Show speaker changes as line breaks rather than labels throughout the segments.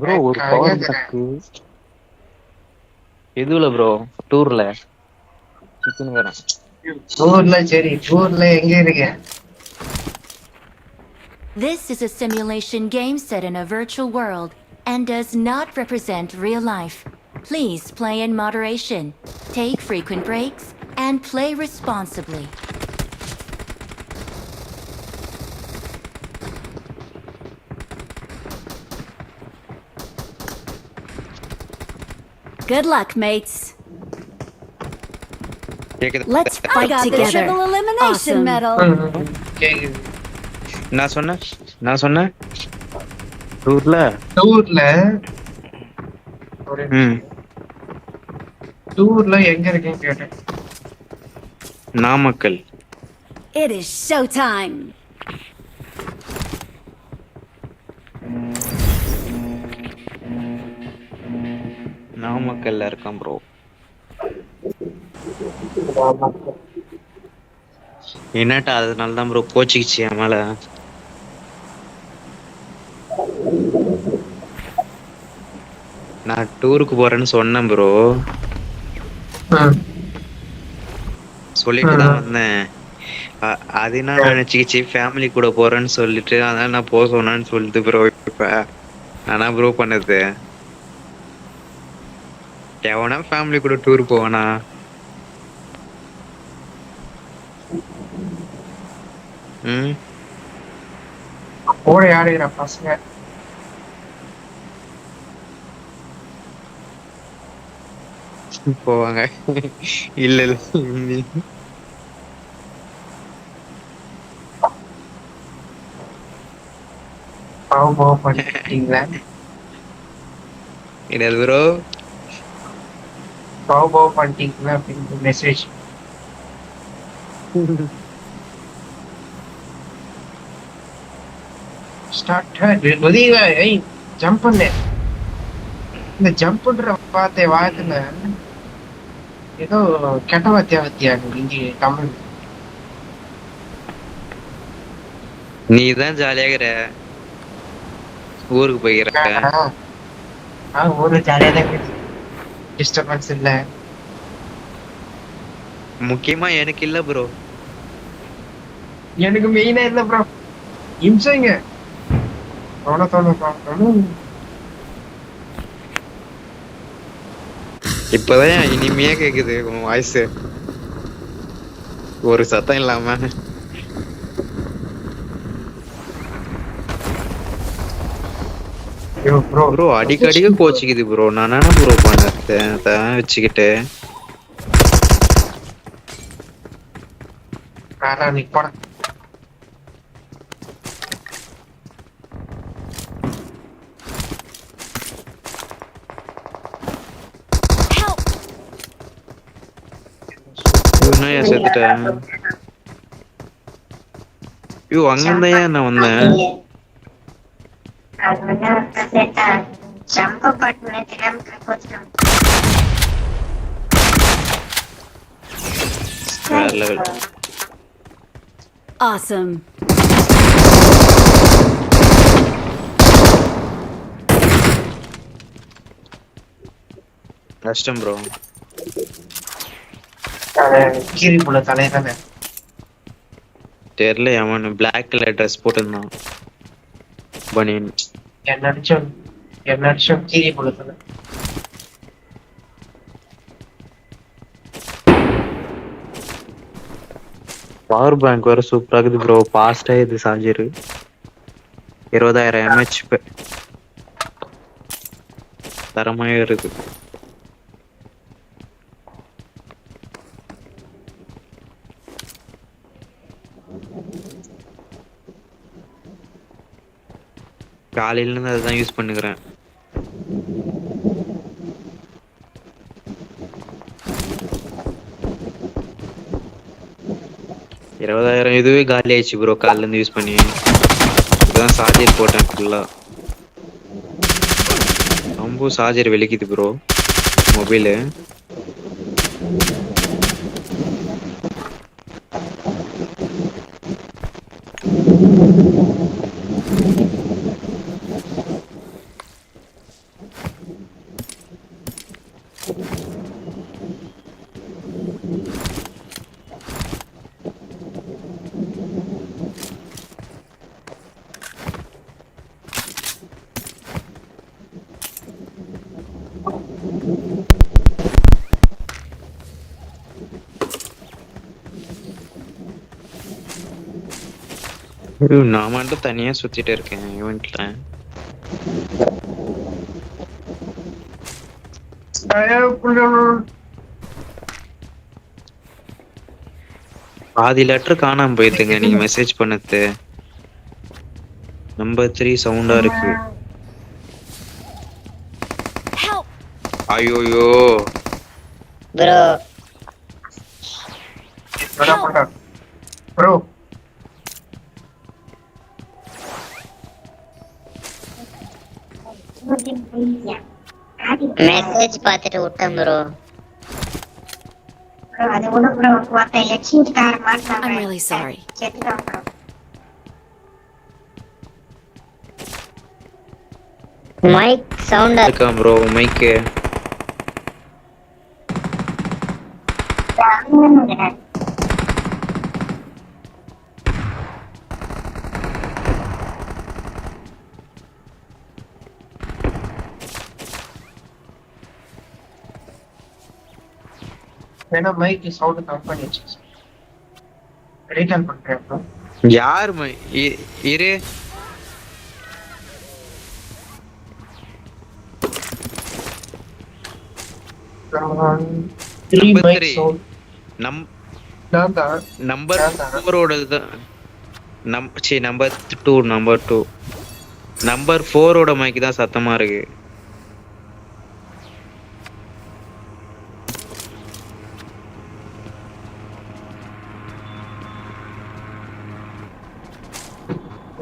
Bro ஒரு power bank எதுல bro டூர்ல chicken வேற
டூர்ல சரி டூர்ல எங்க இருக்க?
This is a simulation game set in a virtual world and does not represent real life. Please play in moderation, take frequent breaks, and play responsibly. Good luck, mates. Let's
I
fight
got the
together.
triple elimination
Awesome.
medal.
கேக்குது.
நான் சொன்னேன் டூர்ல
டூர்ல ஒரு டூர்ல எங்க இருக்கேன்னு கேட்டேன்.
Namakkal.
It is showtime.
நாமக்கல்ல இருக்கான் bro. என்னட்டா அதனால தான் ப்ரோ கோச்சிக்கிச்சு என் மேல. நான் டூருக்கு போறேன்னு சொன்னேன் ப்ரோ. சொல்லிட்டு தான் வந்தேன். அது என்ன நினைச்சுக்கிச்சு ஃபேமிலி கூட போறேன்னு சொல்லிட்டு அதான் நான் போக சொன்னேன்னு சொல்லிட்டு ப்ரோ. இப்ப நானா ப்ரோ பண்ணது? எவனா ஃபேமிலி கூட டூர் போவானா?
கூட யாருக்கிற பசங்க
போவாங்க. இல்ல இல்ல
பாவம் பண்ணிட்டீங்களா?
என்னது ப்ரோ?
பாவம் பண்ணிட்டீங்களா அப்படின்னு மெசேஜ். ஜம்ப் பண்ண இந்த ஜம்ப்ன்ற வார்த்தை வார்த்தைல ஏதோ கெட்ட வாத்தியா இங்க தமிழ்.
நீ தான் ஜாலியாகிற ஊருக்கு போய்கிற.
ஊரு ஜாலியா தான் டிஸ்டர்பன்ஸ் இல்ல.
முக்கியமா எனக்கு இல்ல ப்ரோ.
எனக்கு மெயினா இல்ல ப்ரோ. இம்சைங்க
இப்பதான் இனிமையா கேக்குது உன் வாய்ஸ், ஒரு சத்தம் இல்லாம. ப்ரோ அடிக்கடிக்க கோச்சிக்குது ப்ரோ. நான் என்ன ப்ரோ பண்ண வச்சுக்கிட்டு
நிப்பா.
செத்துட்டேன். ஐயோ அங்கிருந்தையா நான் வந்தேன்.
Awesome.
கஷ்டம் ப்ரோ.
கீரி புள்ள தலை தானே
தெரியல. அவன் பிளாக் கலர் ட்ரெஸ் போட்டிருந்தான், பனியன்.
என்ன கீரி புள்ள தலை.
பவர் பேங்க் வேற சூப்பரா இருக்குது ப்ரோ. பாஸ்டா இது சார்ஜரு 20,000 mAh தரமா இருக்கு. காலையில இருந்து அதுதான் யூஸ் பண்ணுகிறேன். $20,000 இதுவே காலி ஆயிடுச்சு ப்ரோ காலையில இருந்து யூஸ் பண்ணி. இப்பதான் சார்ஜர் போட்டேன் ஃபுல்லா. ரொம்ப சார்ஜர் வெளிக்குது ப்ரோ மொபைலு. நான் மட்டும் தனியா சுத்திட்டு இருக்கேன் ஈவென்ட்ல. பாதி லெட்டர் காணாம போயிடுங்க நீங்க மெசேஜ் பண்ணது. நம்பர் 3 சவுண்டா இருக்கு.
Help!
ஐயோயோ
ப்ரோ
ப்ரோ
மெசேஜ் பார்த்துட்டு விட்டேன் ப்ரோ.
அது ஒன்றும் ப்ரோ ஒருத்தன் எக்ஸ்கியூட் கார
I'm
மாட்டாங்க
really sorry.
செத்துட்டான் ப்ரோ.
மைக் சவுண்டா
இருக்கா ப்ரோ மைக்கு?
வேணா மைக் சவுண்ட் கம்மி பண்ணி வச்சு ரீட்டர்ன் பண்றேன் ப்ரோ.
யார் இரு
three
Number
mic
three.
Sound
நம்
நான் தான்
நம்பர்
அதான்.
4 தான். நம்பர் 2 நம்பர் 4 மைக்கு தான் சத்தமா இருக்கு.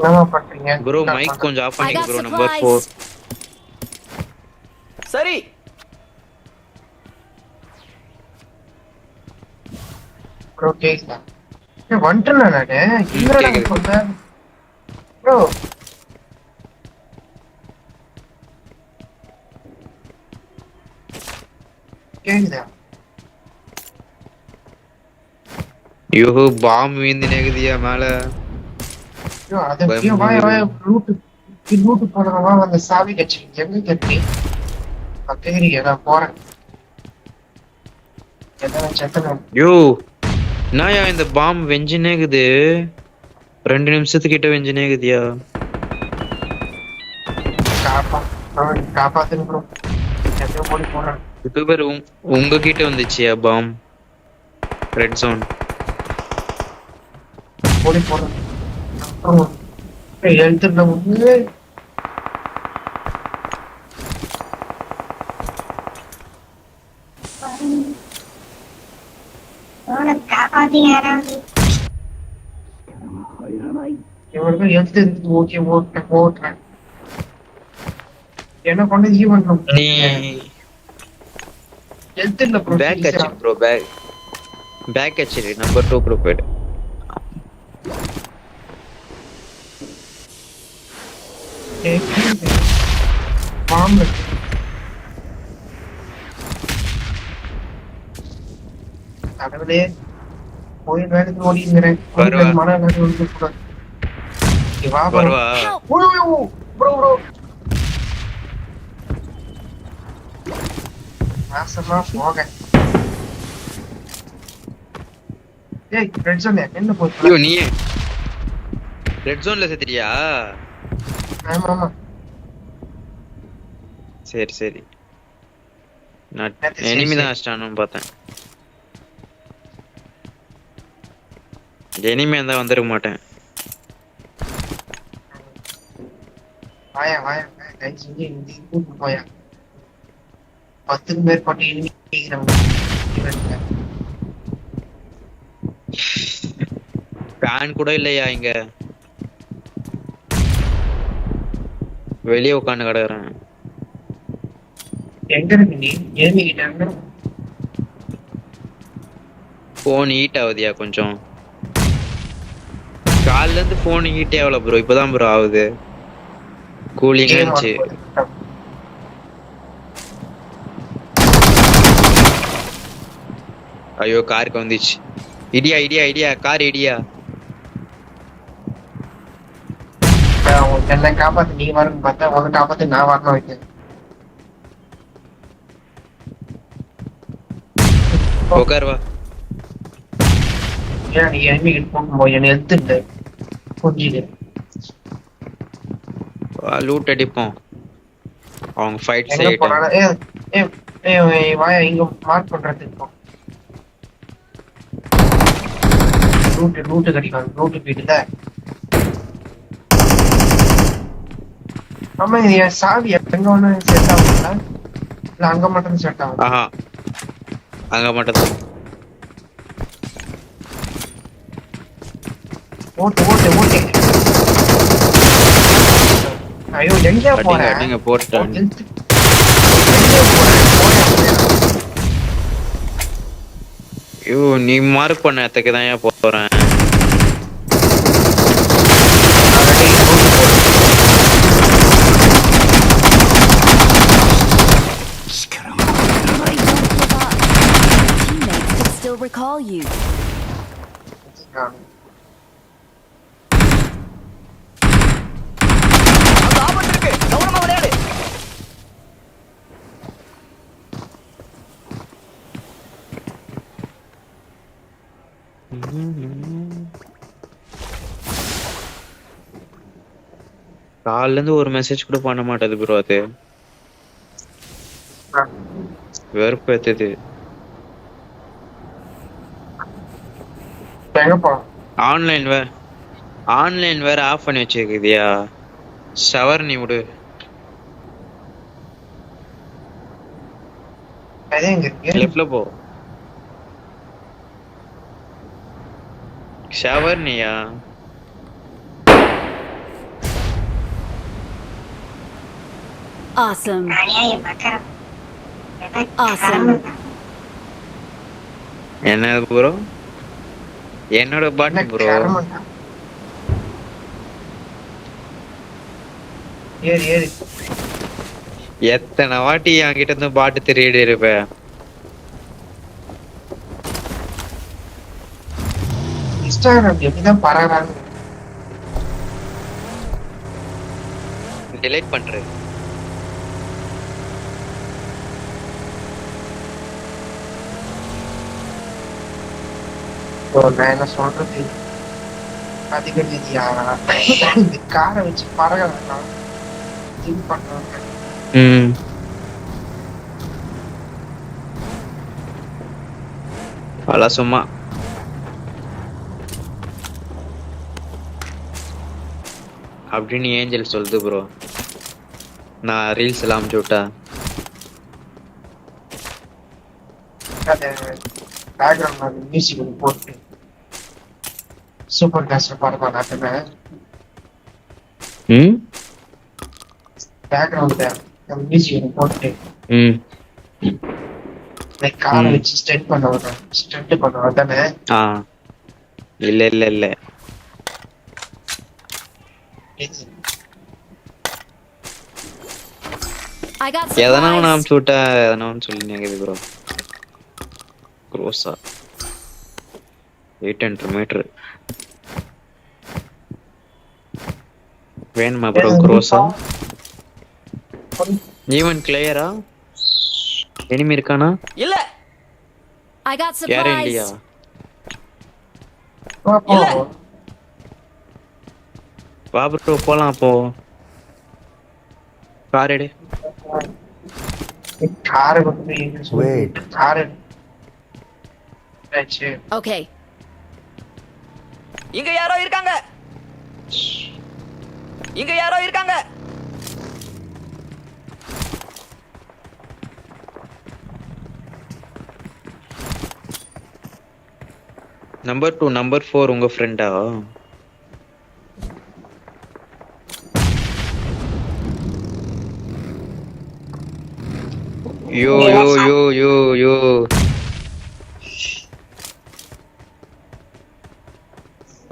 என்னமா பண்றீங்க
ப்ரோ மைக் கொஞ்சம் ஆஃப்
I
பண்ணிங்க
got
ப்ரோ. Number 4
supplies.
சரி
ப்ரோ கேக்குதா? வந்துட்டேன் நானு என்னடா
கேக்குது.
சொன்னேன் ப்ரோ. கேக்குதா?
ஐயோ பாம் வீந்து நேகுதியா மேல.
ஐயோ அது ஐயோ வாய லூட்டு போனவா அந்த சாவி கட்சி எங்க கட்டி தெரியுங்க நான் போறேன். என்ன செத்தன
யோ நாயா இந்த பாம் வெஞ்சினேகுது. 2 நிமிஷத்துக்கிட்ட வெஞ்சினேகுதியா?
காப்பாத்துன்னு ப்ரோ. எத்தனை போடி போறேன்
இப்போ பேர் உங்ககிட்ட வந்துச்சியா பாம்? ரெட் ஜோன்
போடி போறேன். எழுத்துட்டு வந்து
அவனை காப்பாத்தீங்க யாராவது.
இவருக்கு எழுத்து இருக்குது. ஓகே ஓட்டுறேன் என்ன கொண்டு ஜீவன்
நீ
எழுத்து இல்ல ப்ரோ.
பேக் அச்சு ப்ரோ. பேக் அச்சு நம்பர் 2 ப்ரோ போய்டு.
மாம்பு கடவுளே போய் வேலைக்கு ஓடிங்கிறேன்.
வருவா.
மன வேலை வந்து கூடாது. வா
வருவா.
ப்ரோ நாசமா போக. ஏய் ரெட் ஜோன் என்ன
ஐயோ
போச்சு?
நீ ரெட் ஜோன்ல செத்துறியா?
ஆமா ஆமா
சரி சரி. நான்
சரி,
எனிமி
சரி.
தான் அடிச்சிட்டானு பார்த்தேன். எனிமி இருந்தா வந்துருக்க மாட்டேன்.
வாயா தயவு செஞ்சு இந்த கூட்டு போயா. 10க்கும் மேற்பட்ட இனிமே
ஃபேன் கூட இல்லையா இங்க? வெளியே உட்காந்து கிடக்குறேன்.
எங்க இருக்கு நீ? எனிமிகிட்ட இருந்து
போன் ஹீட் ஆகுதியா கொஞ்சம்? காலைல இருந்து போன் ஹீட்டே ஆகல ப்ரோ. இப்பதான் ப்ரோ ஆகுது. கூலிங்கா இருந்துச்சு. ஐயோ காருக்கு வந்துச்சு. இடியா கார் இடியா.
என்ன காப்பாத்து நீ வரணும் பார்த்தா உங்க காப்பாத்து நான் வரணும் வைக்க.
உட்காருவா.
ஏன் நீ எனிமிகிட்ட போகும்போது என்ன எடுத்துட்டு புரிஞ்சுது.
லூட் அடிப்போம். அவங்க ஃபைட்
எங்க
செய்யட்டும்.
போனாலும் வாயா இங்க மார்க் பண்றதுக்கு போ. ரூட் கிடைக்கும். ரூட் போயிட்டுல ஆமா இது என் சாவி எங்க ஒண்ணு செட் ஆகும்ல இல்ல அங்க மட்டும் செட் ஆகும்.
ஆஹா அங்க மட்டும் தான்.
ஓட்டு ஐயோ எங்க
அடிங்க
போறேன்
அடிங்க போட்டான். ஐயோ நீ மார்க் பண்ண இடத்துக்கு தான் ஏன் போறேன்.
Somebody don't give up. Your teammates can still recall you.
காலைல இருந்து ஒரு மெசேஜ் கூட பண்ண மாட்டேது ப்ரோ. அது வெறுப்பு ஏத்துது.
எங்க போறோம்
ஆன்லைன் வேற ஆஃப் பண்ணி வச்சிருக்கியா? ஷவர் நீ விடு. லெஃப்ட்ல போ. ஷவர் நீயா?
Awesome.
அநியாயம் பார்க்கற.
Awesome.
என்ன ப்ரோ? என்னோட பாட்டு ப்ரோ.
ஏறி
எத்தனை வாட்டி என்கிட்ட இருந்து பாட்டு திருடி இருப்ப.
இன்ஸ்டாகிராம் எப்படிதான் பரவாயில்ல
டிலீட் பண்றேன்.
நான் என்ன சொல்றது அதிக இந்த காரை வச்சு பரவாயில்ல திங்க் பண்றாங்க.
அல சும்மா அப்படின்னு ஏஞ்சல் சொல்லுது ப்ரோ. நான் ரீல்ஸ் எல்லாம் அமுச்சு விட்டா
அது பேக்ரவுண்ட் மியூசிக் போட்டு சூப்பர் காஸ்ட் பரவாயில்ல நாட்டுமே பேக்ரவுண்ட் மியூசிக் போட்டு காரை வச்சு ஸ்டெண்ட் பண்ண தானே.
இல்ல
I got
எதனா ஒன்று
supplies.
அமுச்சு விட்டா எதனா ஒன்று சொல்லி நினைக்குது ப்ரோ. க்ரோஸா 800 மீட்டர் வேணுமா ப்ரோ? க்ரோஸா ஈவன் கிளியரா? எனிமி இருக்கானா?
இல்ல. I got
யாரும்
supplies.
இல்லையா? வா ப்ரோ போலாம். அப்போ கார் எடு.
காரை வந்து காரை
Okay.
இங்க யாரோ இருக்காங்க.
நம்பர் 2 நம்பர் 4 உங்க ஃப்ரெண்டா? யோ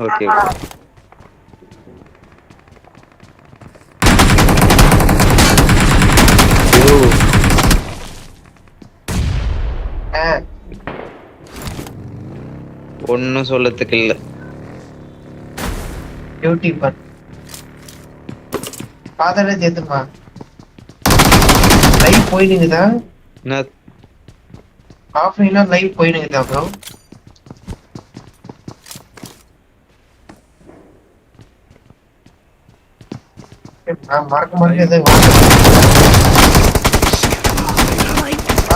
ஓகே ஒன்னும் சொல்லத்துக்கு இல்ல.
யூடியூபர் பாதல தேத்துமா லைவ் போயிடுங்கதா?
நான்
ஆஃப்லைனா லைவ் போயிடுங்கதா ப்ரோ? நான் மறக்க மாட்டேன்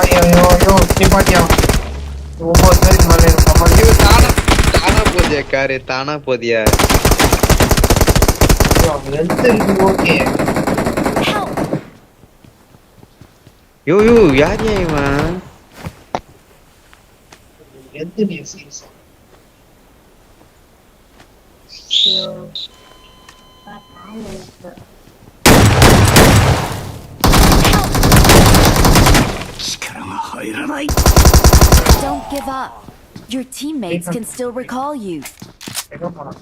ஐயோ ஐயோ ஐயோ நீ பாட்டியா 9 பேருக்கு மேலே
ஐயோ, தானா போதியா காரு, தானா போதியா?
ஹெல்த் இருக்கு ஓகே.
Help!
யோ யார் இவன்?
ஹெல்த் நீ சீரியஸா
Don't give up. Your teammates can still recall you.
எங்க போனா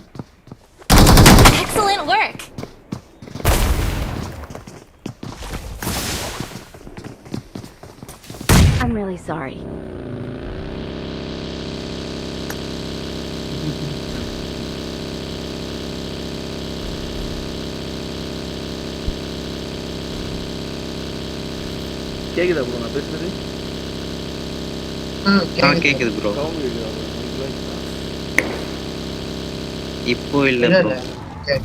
Excellent work!
I'm really sorry.
கேக்குதா ப்ரோ நான் பேசுறது?
கேக்குது ப்ரோ.
சவுண்ட் கேக்குதா bro?
இப்போ இல்ல
இல்ல
ப்ரோ.
இல்ல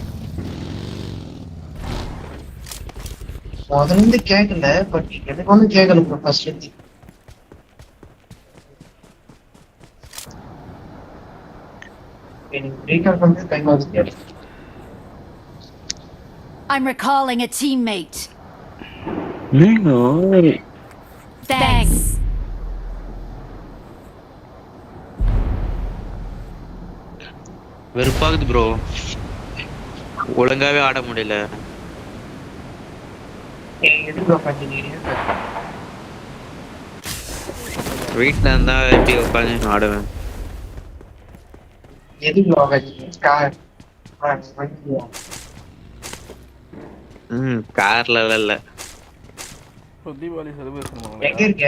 முதல்ல இருந்து கேட்கல பட் எனக்கு வந்து கேட்கல ப்ரோ ஃபர்ஸ்ட் இருந்து எனக்கு ரீகால் பண்ணி டைம் ஆகுது.
I'm recalling a teammate.
No.
Thanks.
வெறுப்பாகுது ப்ரோ, ஒழுங்காவே ஆட முடியல.
எது ப்ரோ பண்ணிக்கிறீங்க?
வீட்டுல இருந்தா எப்படி உட்காந்து ஆடுவேன்?
எது ப்ரோ பண்ணிக்கிறீங்க? கார் வண்டியா?
கார்ல இல்ல.
இப்போ தீபாவளி செலிப்ரேஷன்
எங்க
பண்ணுவாங்க.
இருக்க?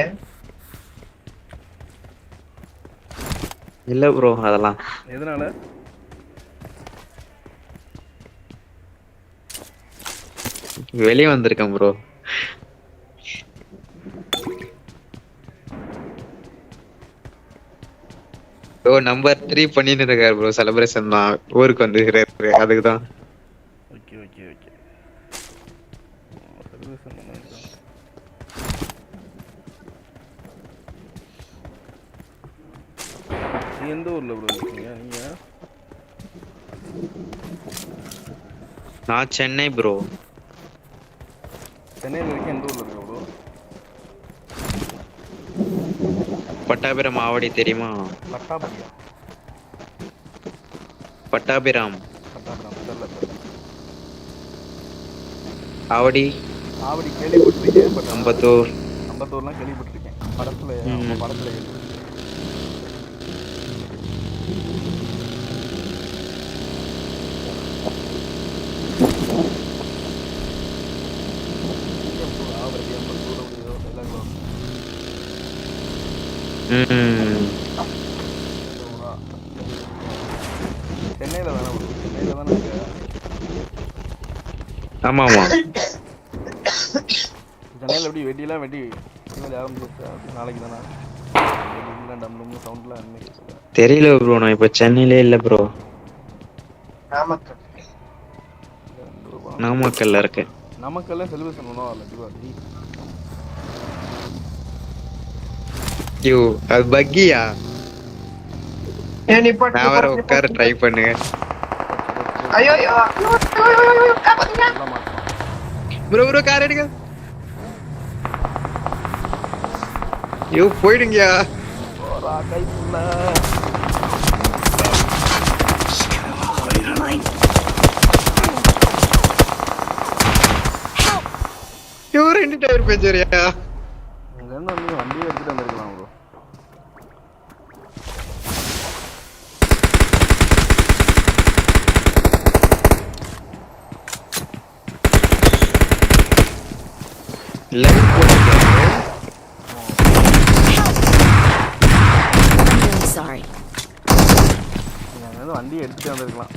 இல்ல ப்ரோ, அதெல்லாம்
எதனால?
வெளியே வந்திருக்கேன் ப்ரோ. நம்பர் 3 பண்ணிட்டு இருக்காரு ப்ரோ. செலிப்ரேஷன் தான், ஊருக்கு வந்துருக்காரு, அதுக்குதான்.
Okay okay okay. செலிப்ரேஷன் பண்ணுவாங்க. நீ எந்த ஊர்ல ப்ரோ இருக்கீங்க நீங்க?
நான் சென்னை ப்ரோ.
சென்னையில் இருக்க எந்த ஊர்ல இருக்க ப்ரோ?
பட்டாபிராம் ஆவடி தெரியுமா?
பட்டாபுரியா?
பட்டாபிராம்
பட்டாபுரம் தெரியல தெரியல.
ஆவடி
ஆவடி கேள்விப்பட்டிருக்கேன். பட்
அம்பத்தூர்.
அம்பத்தூர்லாம் கேள்விப்பட்டிருக்கேன். படத்துல படத்துல கேள்விப்பட்டிருக்கேன். ஆவடி அம்பத்தூர் எல்லாம் சென்னையில் தானே ப்ரோ? சென்னையில் தானே இருக்க?
ஆமா ஆமா.
சென்னையில் எப்படி வெட்டிலாம் வெட்டி இனிமேல் ஆரம்பிச்சிருச்சா? நாளைக்கு தானே டம்னு சவுண்ட்லாம் என்ன கேட்குது?
தெரியல ப்ரோ, நான் இப்ப சென்னையிலே இல்ல ப்ரோ.
நாமக்கல்.
நாமக்கல்ல இருக்கேன்.
நமக்கெல்லாம் செலிப்ரேஷன் பண்ணுவாங்கல்ல தீபாவளி.
ஐயோ, அது பக்கியா?
ஏன் நிப்பாட்டு?
நான் வேற உட்கார ட்ரை பண்ணுங்க.
ஐயோ ஐயோ காப்பாத்துங்க.
எல்லாம் மாட்டோம்.
ப்ரோ ப்ரோ, கார் எடுங்க. ஐயோ போயிடுங்கயா.
போறா கை புள்ள.
ஐயோ, 2 டயர் பேஞ்சரியா?
இங்கேருந்து வந்து வண்டியை எடுத்துட்டு வந்திருக்கலாம் ப்ரோ.
லெவல் போடுங்க.
I'm really sorry.
நீங்கள் அங்கேருந்து வண்டியை எடுத்துட்டு வந்திருக்கலாம்.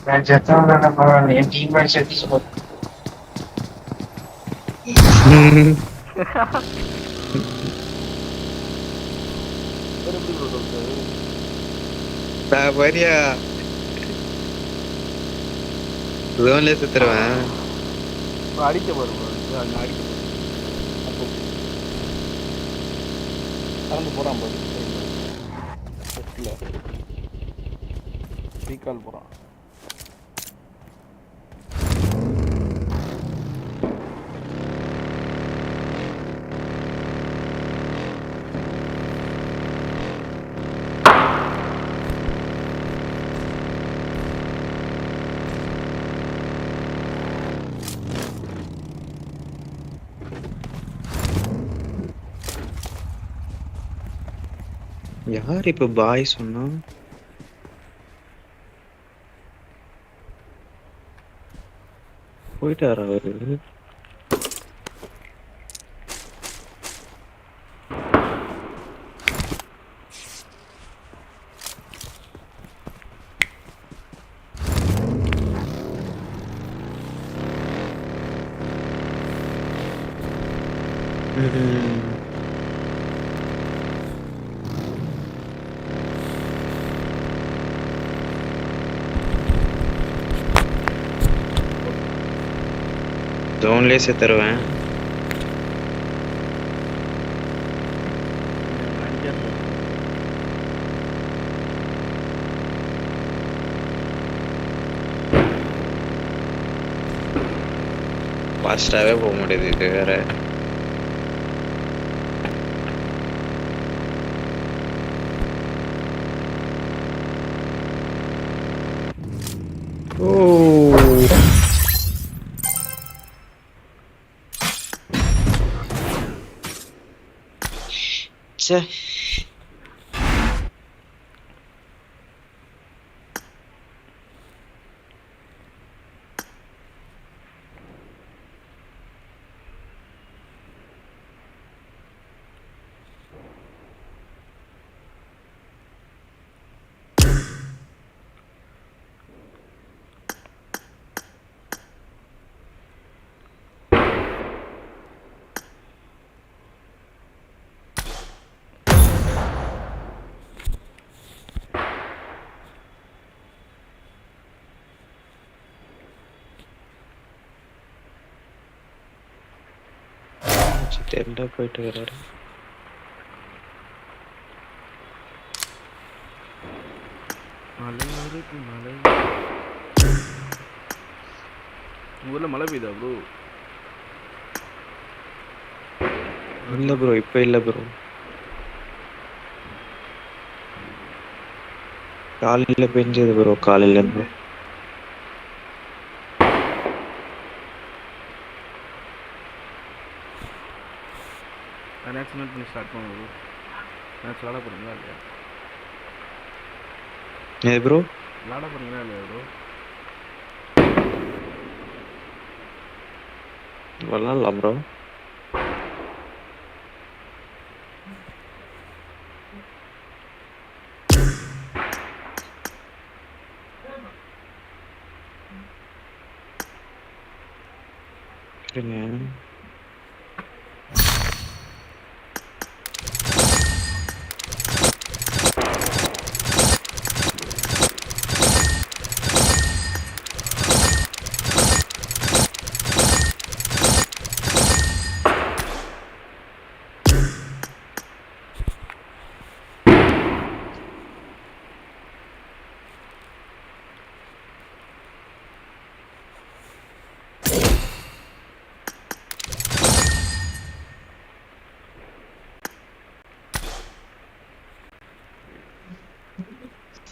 நான் செத்தவன பரவாயில்ல, என் டீம் மேட்ச் செத்து சொல்லுங்க.
வேறு எப்படி ப்ரோ சொல்றது?
வரியா? ஜோன்லயே செத்துருவேன்.
bro, அடிக்க பாரு bro. அங்க அடிக்க பாரு. அப்போ கலந்து போறான் பாரு. லெஃப்ட்ல ரீகால் போறான்.
யார் இப்ப பாய் சொன்னா? போயிட்டாரா அவரு? ஜோன்லயே செத்துருவேன். ஃபாஸ்டாவே போக முடியுது இது வேற. ச்சே. தெண்டா போயிட்டு வராரு.
மழை இருக்கு மழை. உங்க ஊர்ல மழை பெய்யுதா ப்ரோ?
இல்ல ப்ரோ, இப்ப இல்ல ப்ரோ. காலையில பெஞ்சது ப்ரோ, காலையில இருந்து.
அனௌன்ஸ்மெண்ட் பண்ணி ஸ்டார்ட் பண்ணுங்க. மேட்ச் விளாட போறீங்களா இல்லையா?
ஏ ப்ரோ,
விளாட போறீங்களா இல்லையா ப்ரோ?
விளாடலாம் ப்ரோ. சரிங்க.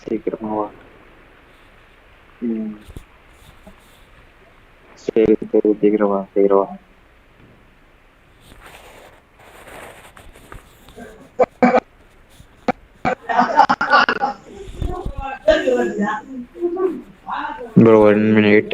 சீக்கிரமா வா. சரி சரி, சீக்கிரம் வா, சீக்கிரம் வா. Bro 1 minute.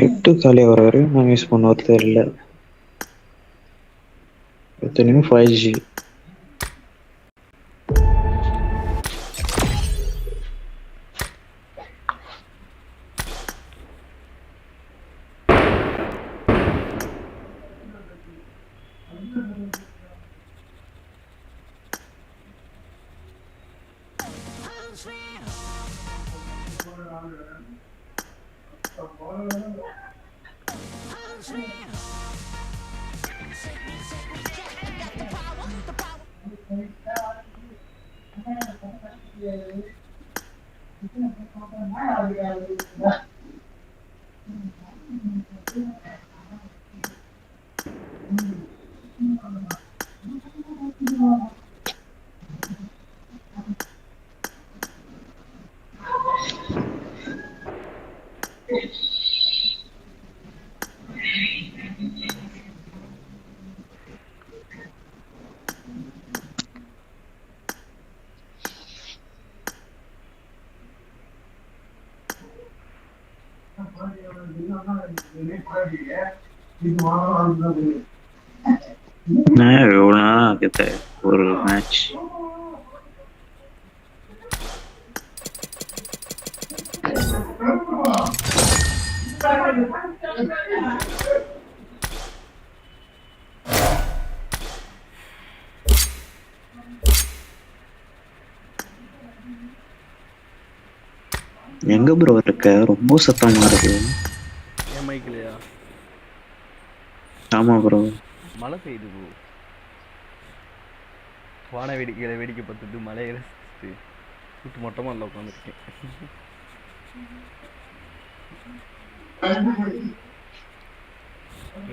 எட்டு காலி வர வரையும் நான் யூஸ் பண்ண தெரியல. எத்தனையும் 5G. எவ்வளோ நாள் ஆகுது ஒரு மேட்ச்? எங்க ப்ரோ இருக்க? ரொம்ப சத்தமா இருக்கு.
என் மைக்லையா?
ஆமா ப்ரோ.
மழை பெய்யுது ப்ரோ. வான வேடிக்கையில வேடிக்கை பார்த்துட்டு மழையை ரசிச்சுட்டு வீட்டு மொட்டமா இல்லை உட்காந்துருக்கேன்.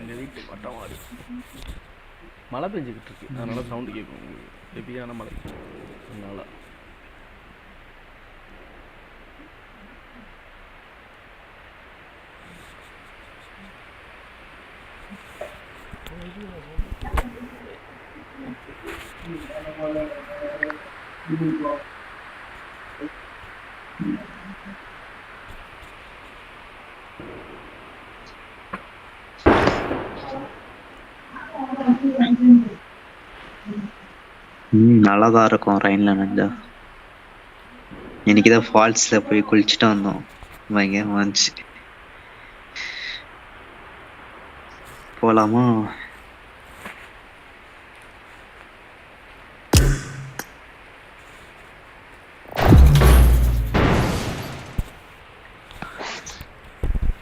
எங்க வீட்டு மொட்டமா இருக்கு. மழை பெஞ்சுக்கிட்டு இருக்கு, அதனால சவுண்டு கேட்கும் உங்களுக்கு. ஹெவியான மழை, அதனால.
நல்லாதான் இருக்கும் ரெயின்ல நனைஞ்சா. இன்னைக்குதான் ஃபால்ஸ்ல போய் குளிச்சுட்டு வந்தோம், பயங்கரமா இருந்துச்சு. போலாமா?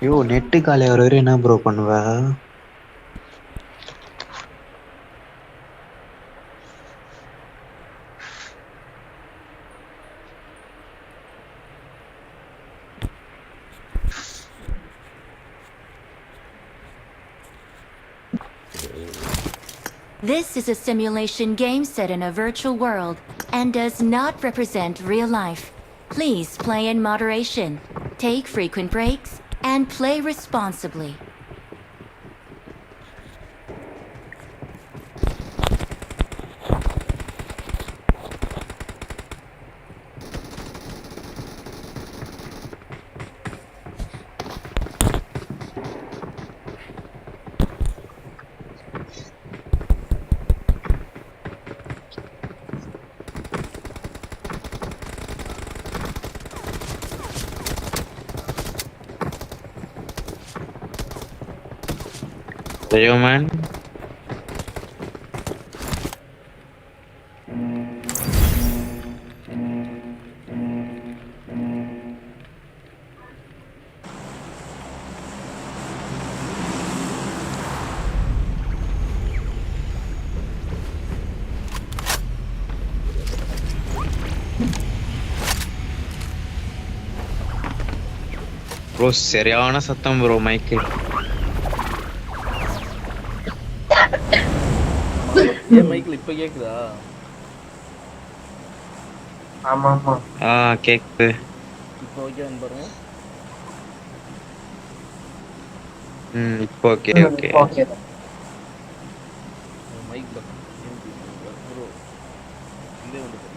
ஐயோ, நெட்டு காலி வர வரையும் என்ன ப்ரோ பண்ணுவ?
This is a simulation game set in a virtual world and does not represent real life. Please play in moderation, take frequent breaks, and play responsibly.
Yo, man. Bro சரியான சத்தம் bro மைக்கு.
என் மைக்ல இப்ப கேக்குதா?
ஆமா ஆமா.
கேக்குது.
இப்போ ஓகேன்னு பாருங்க.
இப்போ ஓகே ஓகே.
ஓகே.
மைக்ல ப்ரோ இதே வந்து பாருங்க.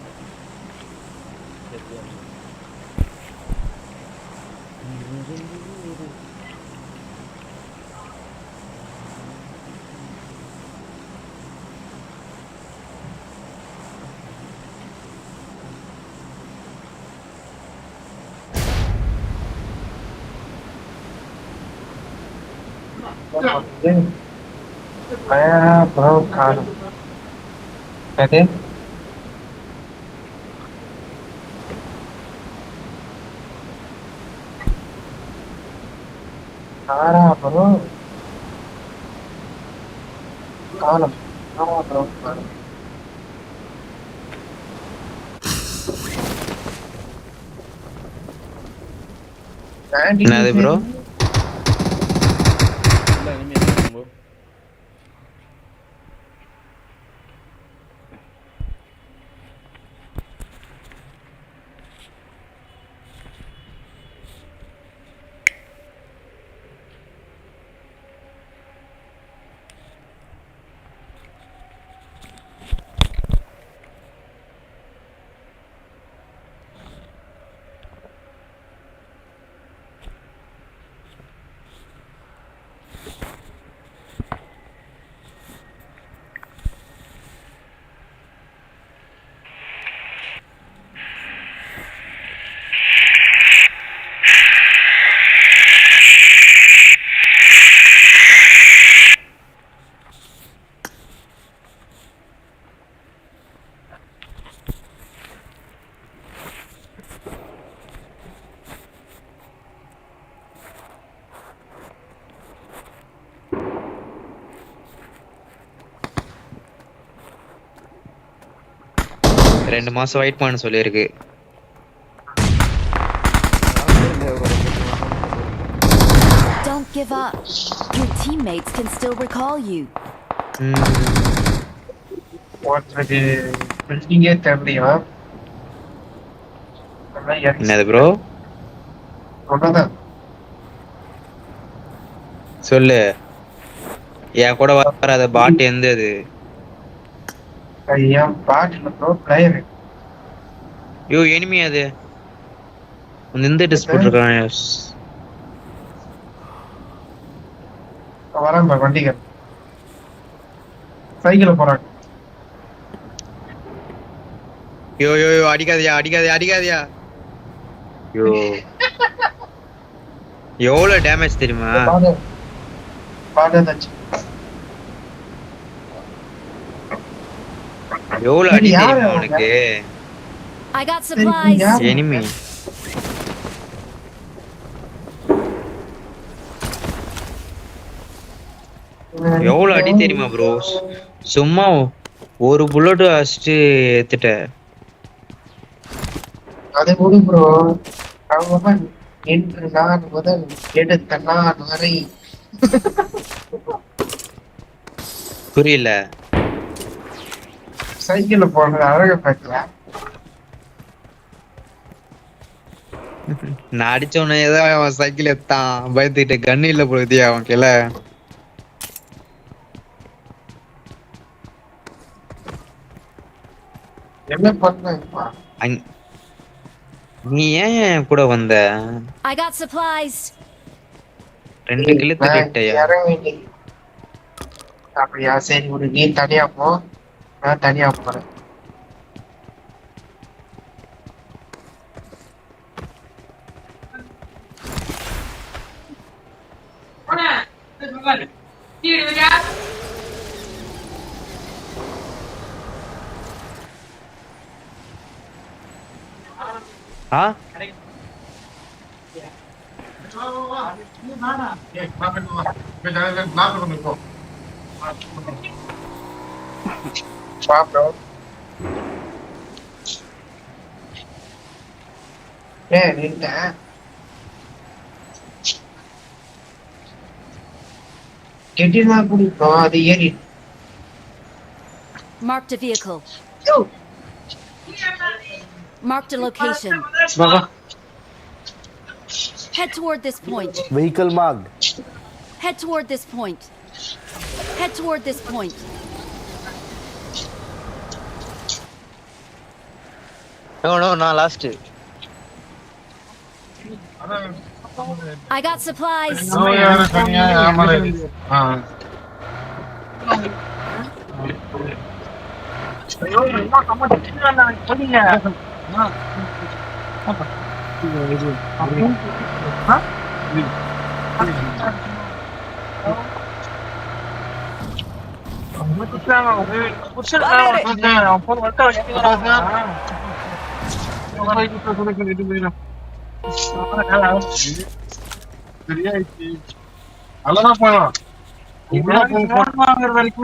ப்ரோ காணும் அது ஆறா ப்ரோ காணும் ஆமா ப்ரோ காணும்
என்னது ப்ரோ?
இல்லை இனிமேல் என்ன ப்ரோ?
ரெண்டு மாசம் வெயிட் பண்ண சொல்லியிருக்கு.
Don't give up. Your teammates can still recall you.
ஒருத்தருக்கு பில்டிங்கே தேவையா?
என்னது ப்ரோ?
ஒன்றுதான்
சொல்லு. என் கூட வராத பாட் எந்தது?
ஏன் பாட்டில் ப்ரோ பிளேயர்
யோ எனிமி அது இந்த டிஸ்பியூட் இருக்கான்.
வரான் பாரு வண்டிகள் சைக்கிள் போறாங்க.
யோ யோ யோ அடிக்காதயா அடிக்காதயா அடிக்காதயா. யோ எவ்வளவு டேமேஜ் தெரியுமா?
பாடாச்சு
எவ்வளவு அடி தெரியுமா உனக்கு?
I got supplies.
எனிமி எவ்வளவு அடி தெரியுமா ப்ரோ? சும்மா ஒரு புல்லட் அடிச்சுட்டு ஏத்துட்ட.
அதை விடு ப்ரோ. அவங்க என்று நான் முதல் எடுத்த நான் வரை
புரியல.
சைக்கிள் போடுறது அழக பார்க்கல.
நான் அடிச்ச உடனே ஏதாவது அவன் சைக்கிள் எடுத்தான் பயந்துட்டு கண்ணு இல்ல போகுது அவன் கிள.
என்ன பண்ண
நீ ஏன் கூட வந்த?
I got supplies.
ரெண்டு கிலோ தட்டிட்டயா?
இறங்க வேண்டியது அப்படியா? சரி ஒரு நீ தனியா போ, நான் தனியா போறேன்.
ஆ
கெட்டினா குடிப்போம் அது ஏறி.
Marked a vehicle. Marked a location. Head toward this point.
Vehicle marked.
Head toward this point. Head toward this point.
no நான் last.
I got supplies. I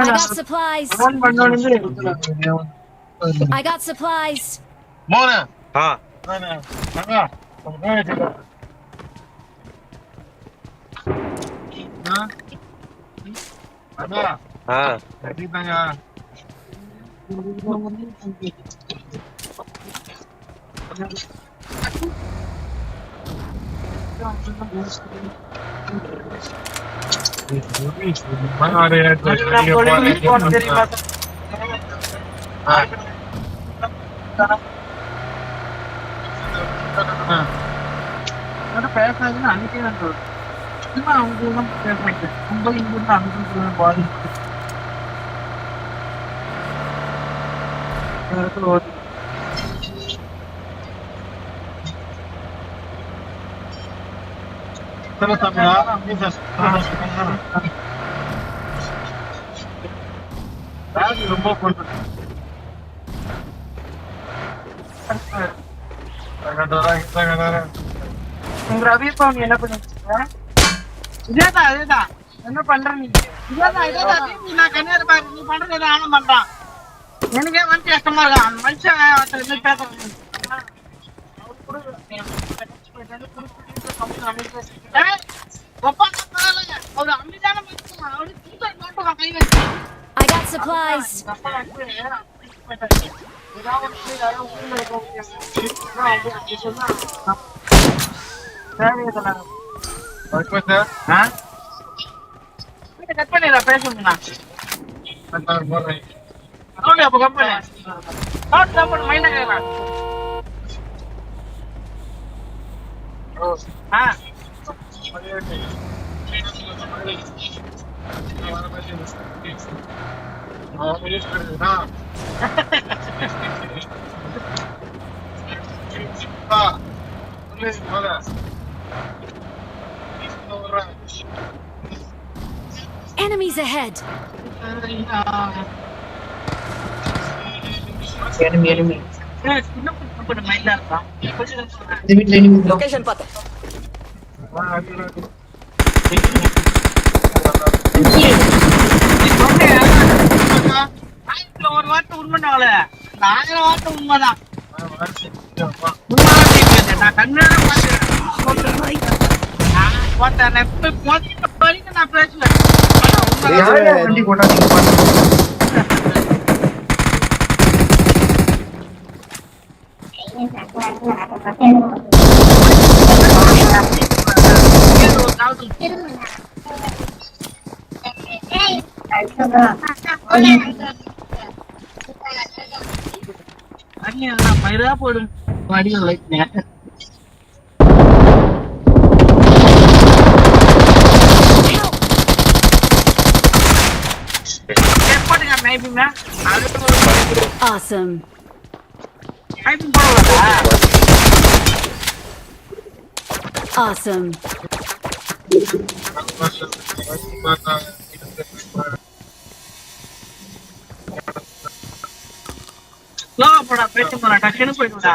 got supplies. I got supplies.
ஆ ஆ
பேசாதுன்னு அன்னைக்கே நான் சொல்றேன். சும்மா அவங்க தான் பேச மாட்டேன். ரொம்ப இங்கிருந்து அனுப்பிட்டு பாதி ரொம்ப ரவிப்பா என்ன பண்ணிட்டு இதேதான் அதேதான் என்ன பண்ற நீ இதேதான் நான் கண்ணீர் பாரு நீ பண்றது ஆனம் பண்றான் எனக்கே வந்து கஷ்டமா இருக்கா அந்த மனுஷன் பேசுறேன் அவரு அமைதியான மனுஷன் அவரு கை வச்சு
I got supplies.
கட் பண்ணிடா பேசுங்கண்ணா அப்ப கட் பண்ணு மைண்டா கேட்கலாம்
Enemies ahead.
enemy மைண்டா இருக்கான் இந்த வீட்ல enemy லொகேஷன் பாத்து ஒரு வார்த்தை உண்மைனால 1000 வார்த்தை உண்மைதான் நான் கண்ணாட நான் பேசல பயிரா போடும் வடிவில்
Awesome. Awesome.
போடா பேச போறா டக்குன்னு போயிடுடா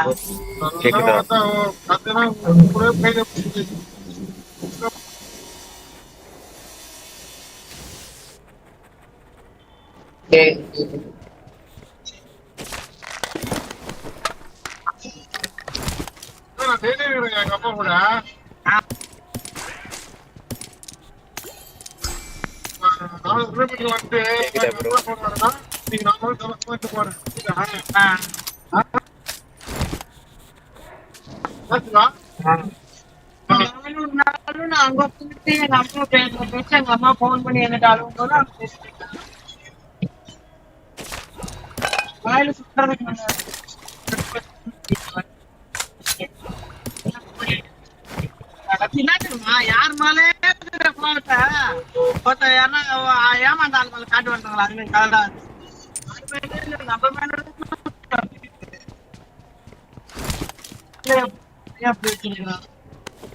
எங்க அப்பா கூட வந்து நீங்க போறேன் அங்க போயிட்டு எங்க அம்மா பேச எங்க அம்மா போன் பண்ணி எனக்கு அழுவும் வாயில சுத்துறதுக்கு யார் மேலே யாருன்னா ஏமாந்த ஆள் மேல காட்டு வந்துட்டாங்களா அது மாதிரி கலடா நம்ம மேல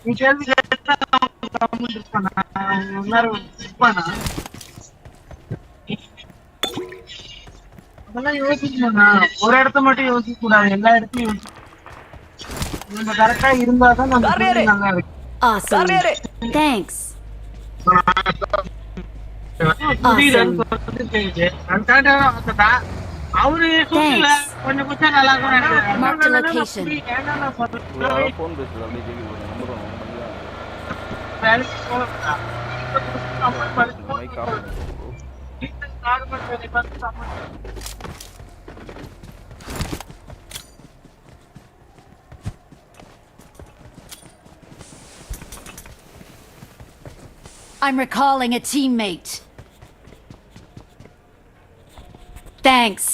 நீ கேள்வி கேட்டா அதெல்லாம் யோசிக்கணும்ண்ணா. ஒரு இடத்த மட்டும் யோசிக்க கூடாது, எல்லா இடத்தையும் யோசிக்கணும். நம்ம கரெக்டா இருந்தாதான் நம்ம தொழில் நல்லா இருக்கு.
Awesome. Thanks.
புரியுதுன்னு சொல்லிட்டு தெரியுது. நான் கரெக்டா தான் வந்துட்டேன். அவரு சொல்லல, கொஞ்சம் கொஞ்சம் நல்லா இருக்கும்.
Mark the location.
ஏன்னா
ஃபோன் பேசுது அப்படியே கேட்க போகிறேன் நம்பர் ஒன்று
வேலைக்கு போகலாம்.
மைக் ஆஃப் பண்ணுங்க
நார்மல் வேலை பார்த்து சம்பளம்.
I'm recalling a teammate. Thanks.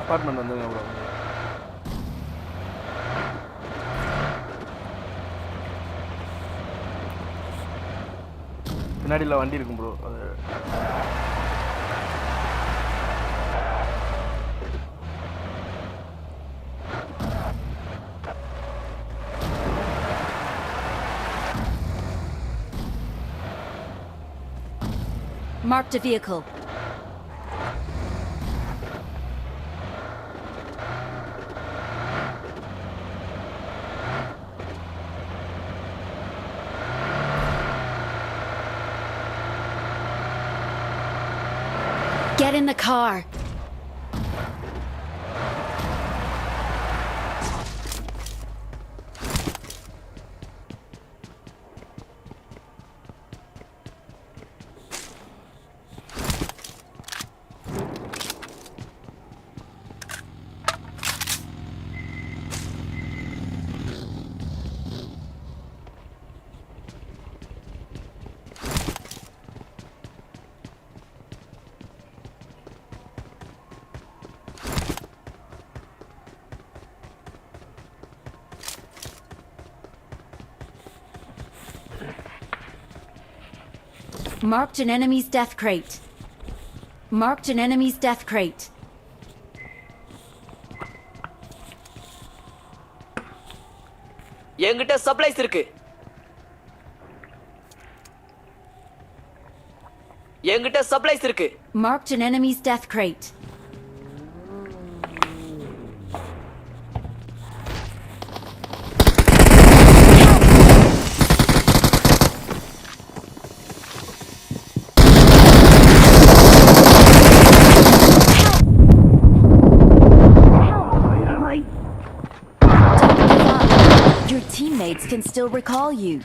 Apartment வந்துங்க ப்ரோ பின்னாடியில் வண்டி இருக்கும் ப்ரோ அது
Marked a vehicle. Get in the car. Marked an enemy's death crate. Marked an enemy's death crate.
என்கிட்ட சப்ளைஸ் இருக்கு. என்கிட்ட சப்ளைஸ் இருக்கு.
Marked an enemy's death crate. Your teammates can still recall you.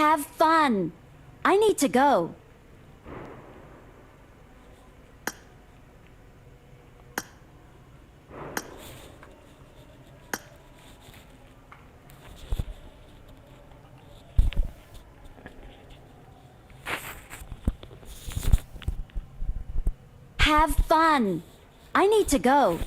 Have fun. I need to go. Have fun. I need to go.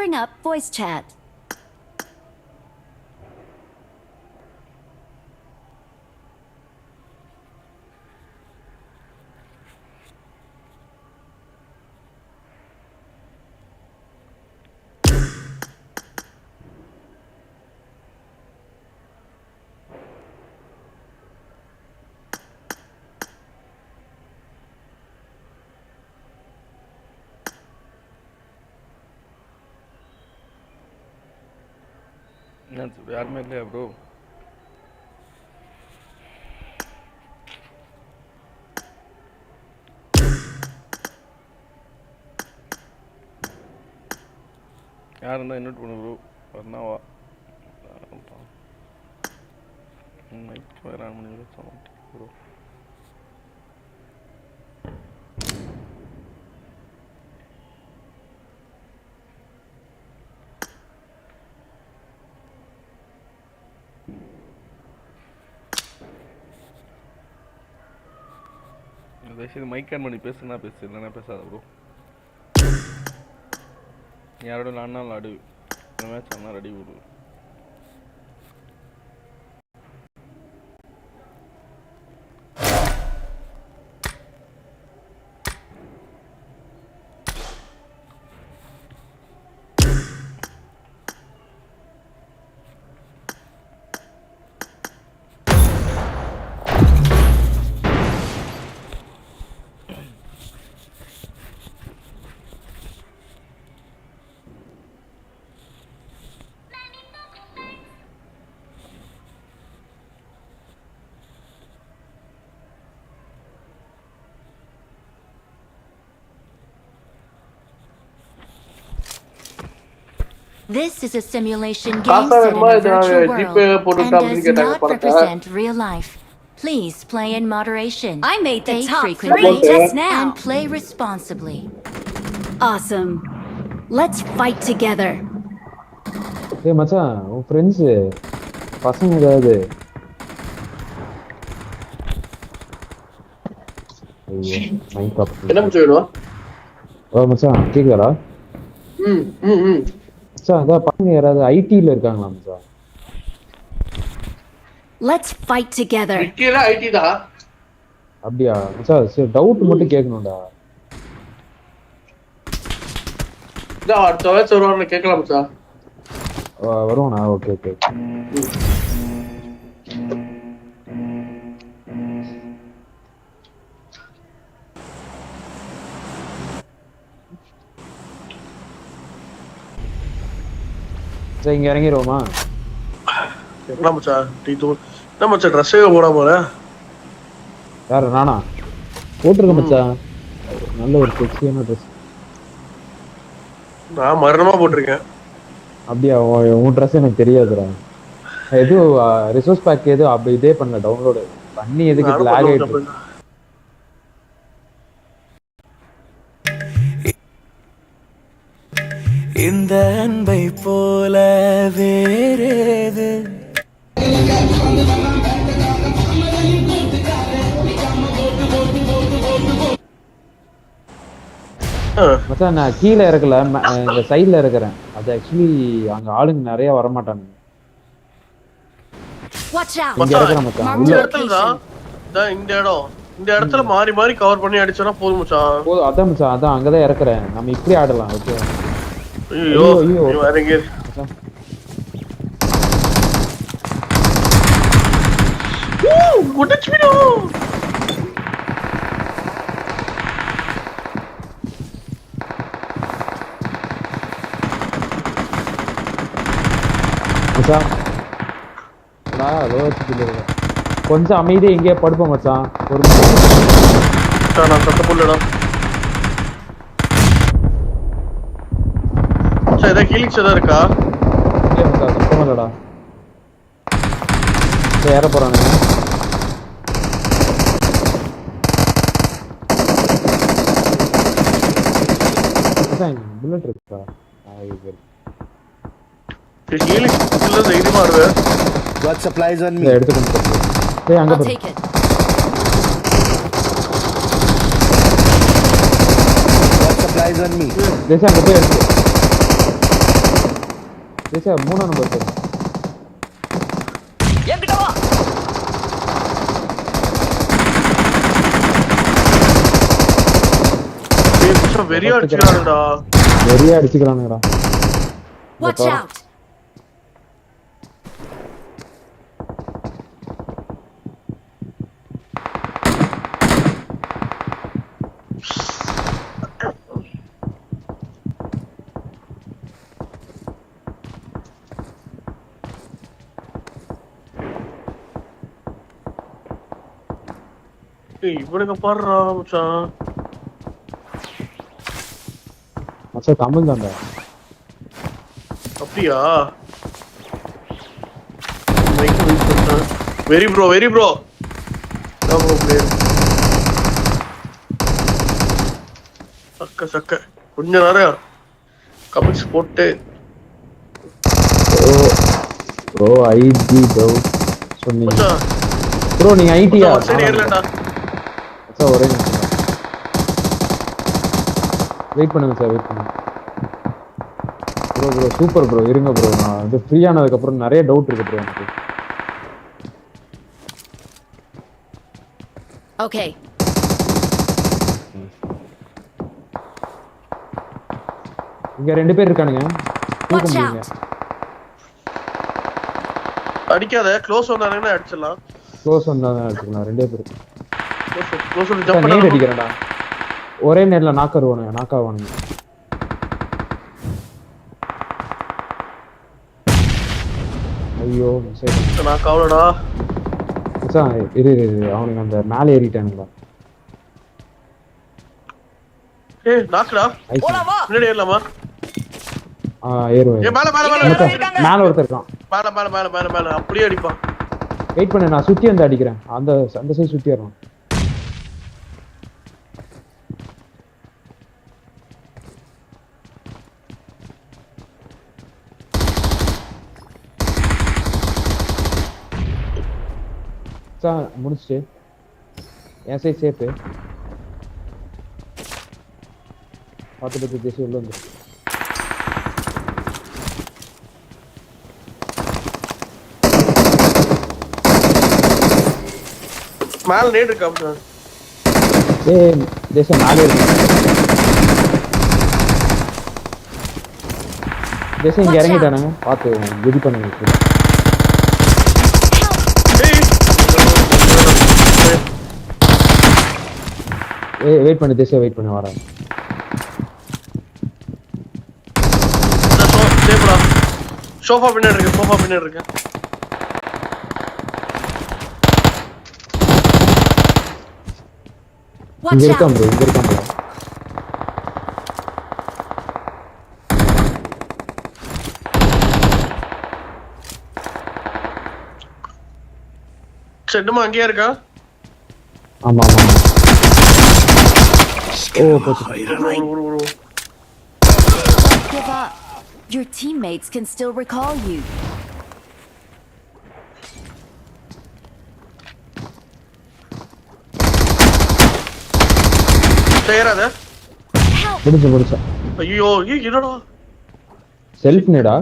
Bring up voice chat.
யாருமே இல்லையா bro? யார் இருந்தால் invite பண்ணு bro. வரனா வா. Mic வேறு on பண்ணி sound bro. தயவுசெய்து mic on பண்ணி பேசுனா பேசு, இல்லைன்னா பேசாத ப்ரோ. யாரோட நான்னால் ஆடு, இந்த மேட்ச் ஆனால் ரெடி விடு.
This is a simulation game set in a virtual world and does not represent real life. Please play in moderation.
I made the
Take
top
frequent
3
breaks
just now.
and play responsibly.
Awesome. Let's fight together.
ஏய் மச்சான், உன் friends பசங்க ஏதாவது? ஐயோ mind of.
என்ன மச்சான் வேணும்?
ஓ மச்சான் கேக்குதா? மச்சான் அதான் பசங்க யாராவது ஐடில இருக்காங்களா மச்சான்?
Let's fight together.
விக்கில ஐடி தான்.
அப்படியா மச்சான்? சரி டவுட் மட்டும் கேட்கணும்டா.
இதா அடுத்த வாரம் வருவான்னு கேட்கலாம் மச்சான்.
வருவானா? Okay okay. சரி இங்க இறங்கிடுவோமா?
என்ன மச்சான் டீ தூள் என்ன மச்சான் ட்ரெஸ்ஸே போடாம போற?
யாரு நானா? போட்டிருக்கேன் மச்சான், நல்ல ஒரு செக்ஸியான ட்ரெஸ்.
நான் மரணமா போட்டிருக்கேன்.
அப்படியா? உன் ட்ரெஸ் எனக்கு தெரியாதுடா. எதுவும் ரிசோர்ஸ் பேக் எதுவும் அப்படி இதே பண்ணல, டவுன்லோடு பண்ணி எதுக்கு லாக் ஆயிட்டு.
இந்த அன்பை போல வேறேது
மச்சான் நான் கீழே இருக்கல, இந்த சைட்ல இருக்கிறேன். அது ஆக்சுவலி அங்க ஆளுங்க நிறைய வர மாட்டானுங்க.
Watch out.
இங்க இருக்கிறேன் மச்சான்.
இந்த இடத்துல தான் இந்த இடத்துல மாறி மாறி கவர் பண்ணி அடிச்சனா போதும் மச்சான்.
போதும். அதான் மச்சான், அதான் அங்கதான் இறக்குறேன். நம்ம இப்படி ஆடலாம். ஓகே.
ஐயோ நீ வரங்க. குட்டச்மினோ
மச்சான் கொஞ்சம் அமைதியா எங்கேயா படுப்போம் மச்சான். ஒரு
நான் சத்த புள்ளடா மச்சான். ஏதா ஹீலிங்ஸ் ஏதா இருக்கா?
இல்ல மச்சான், சுத்தமா இல்லடா. ஏற போறானுங்க. மச்சான் புல்லட் இருக்கா?
ஹீலிங்ஸ் இல்ல தைரியமா இரு.
Got supplies on me.
எடுத்துக்கணும். டேய் அங்க பாரு.
Take it.
Got supplies on me.
Desai அங்க போய் எடுத்து. சார் 3ஆம் நம்பர் சார்.
என்கிட்ட வா.
வெறியா அடிச்சுக்கிறானுடா.
வெறியா அடிச்சுக்கிறானுங்கடா.
Watch out!
இவனுக்கு பாடுறா மச்சான்.
மச்சான் தமிழ் தான்டா.
அப்படியா? Very bro very bro. சக்க சக்க கொஞ்ச நேரம் கமெண்ட்ஸ் போட்டு
ப்ரோ ஐடி டவுட் சொன்னீங்க.
மச்சான்
ப்ரோ நீங்க ஐடியா?
சரி ஏறலடா.
சார் ஒரே நிமிஷம் வெயிட் பண்ணுங்க சார், வெயிட் பண்ணுங்க ப்ரோ. ப்ரோ சூப்பர் ப்ரோ, இருங்க ப்ரோ. நான் வந்து ஃப்ரீ ஆனதுக்கப்புறம் நிறைய டவுட் இருக்கு ப்ரோ எனக்கு.
Okay.
இங்க 2 பேர் இருக்கானுங்க.
Watch out!
அடிக்காத, க்ளோஸ் வந்தானே அடிச்சிடலாம்.
க்ளோஸ் வந்தாதான் அடிச்சுக்கலாம். 2 பேர்
க்ளோஸ் ஜம்ப்
நேட் அடிக்கிறேன்டா. ஒரே நேர்ல நாக் ஆவானுங்க. ஐயோ மிஸ்
நான் கவலடா.
மச்சான் இரு அவனுங்க அந்த மேலே ஏறிட்டானுங்களா.
ஏய் நாக்குடா.
போலாமா?
முன்னாடி ஏறலாமா?
ஏறுவேன்.
ஏய் மேல மேல மேல
மேல ஒருத்தர் இருக்கான்.
மேல மேல மேல மேல மேல அப்படியே அடிப்பான்.
வெயிட் பண்ணு, நான் சுத்தி வந்து அடிக்கிறேன். அந்த சைடு சுத்தி ஏறணும். முடிச்சுட்டு என் சைட் சேஃபு. பார்த்து தேசி உள்ள வந்து
மேல நேட் இருக்கா?
ஏய் தேசம் மேலே இருக்கு. தேசம் இங்க இறங்கிட்டானுங்க, பார்த்து குதி பண்ணுங்க. வெயிட் பண்ணு தேசியா, வெயிட் பண்ணு வரேன்.
சோஃபா பின்னாடி இருக்கு, சோஃபா பின்னாடி இருக்கு.
இங்க இருக்கான் ப்ரோ, இங்க இருக்கான் ப்ரோ.
செட்டுமா அங்கேயா இருக்கா?
ஆமா ஆமா. ஓ போச்சு.
Don't give up. Your teammates can still recall you.
தேராத.
முடிச்சா.
ஐயோ என்னடா
செல்ஃப் நேடா?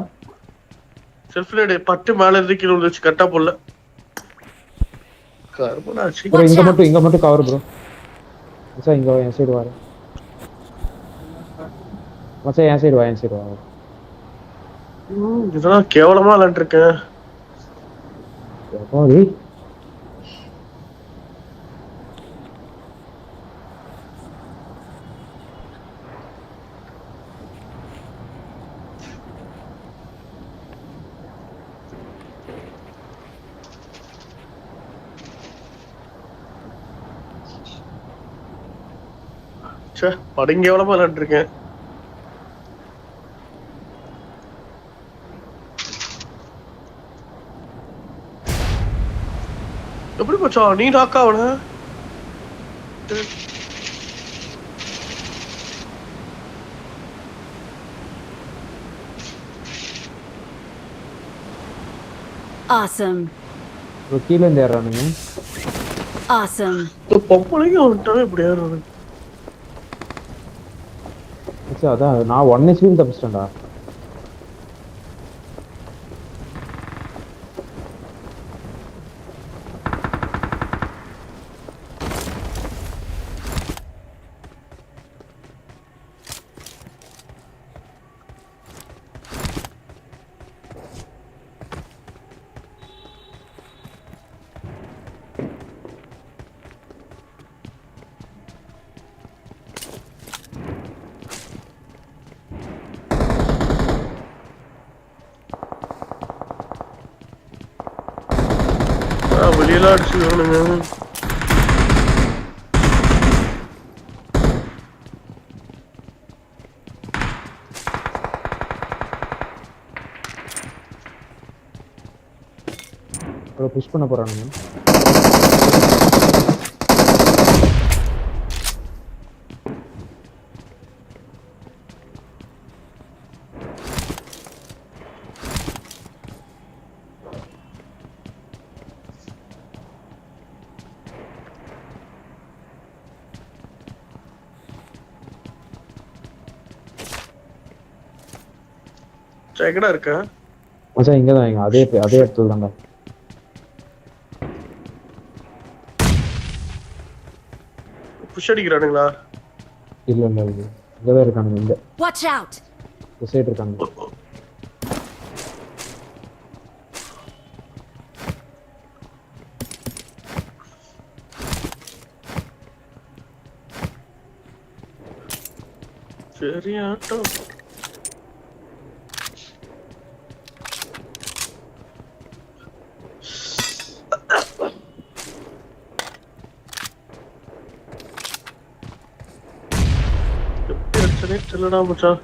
செல்ஃப் நேட் பட்டு மேல இருந்து கீழ விழுந்துச்சு. கரெக்டா போடல. கர்மனாச்சி.
ப்ரோ இங்க மட்டும் கவர் ப்ரோ. மச்சான் இங்க என் சைடு வா. மச்சான் என் சைடு வா.
இதெல்லாம் கேவலமா விளையாண்டுருக்கேன். படுங்க எவ்வளவு விளையாண்டுருக்கேன். எப்படி போச்சா நீ நாக்கா அவன?
Awesome.
கீழ இருந்து ஏறானுங்க.
Awesome.
பொம்பளைங்க வந்துட்டாவே இப்படி ஏறானுங்க.
அதான் நான் 1 HP தப்பிச்சிட்டேன்டா.
வெளியெல்லாம் அடிச்சுக்கணுங்க.
புஷ் பண்ண போறானுங்க.
எங்கடா இருக்க
மச்சான் இங்கதான் இங்க அதே இடத்துல தான்டா.
புஷ் அடிக்கிறானுங்களா?
இல்ல இங்கதான் இருக்கானுங்க. இந்த
Watch out!
சைடு இருக்கானுங்க.
சரி ஆட்டம். தெரியலடா மச்சான்.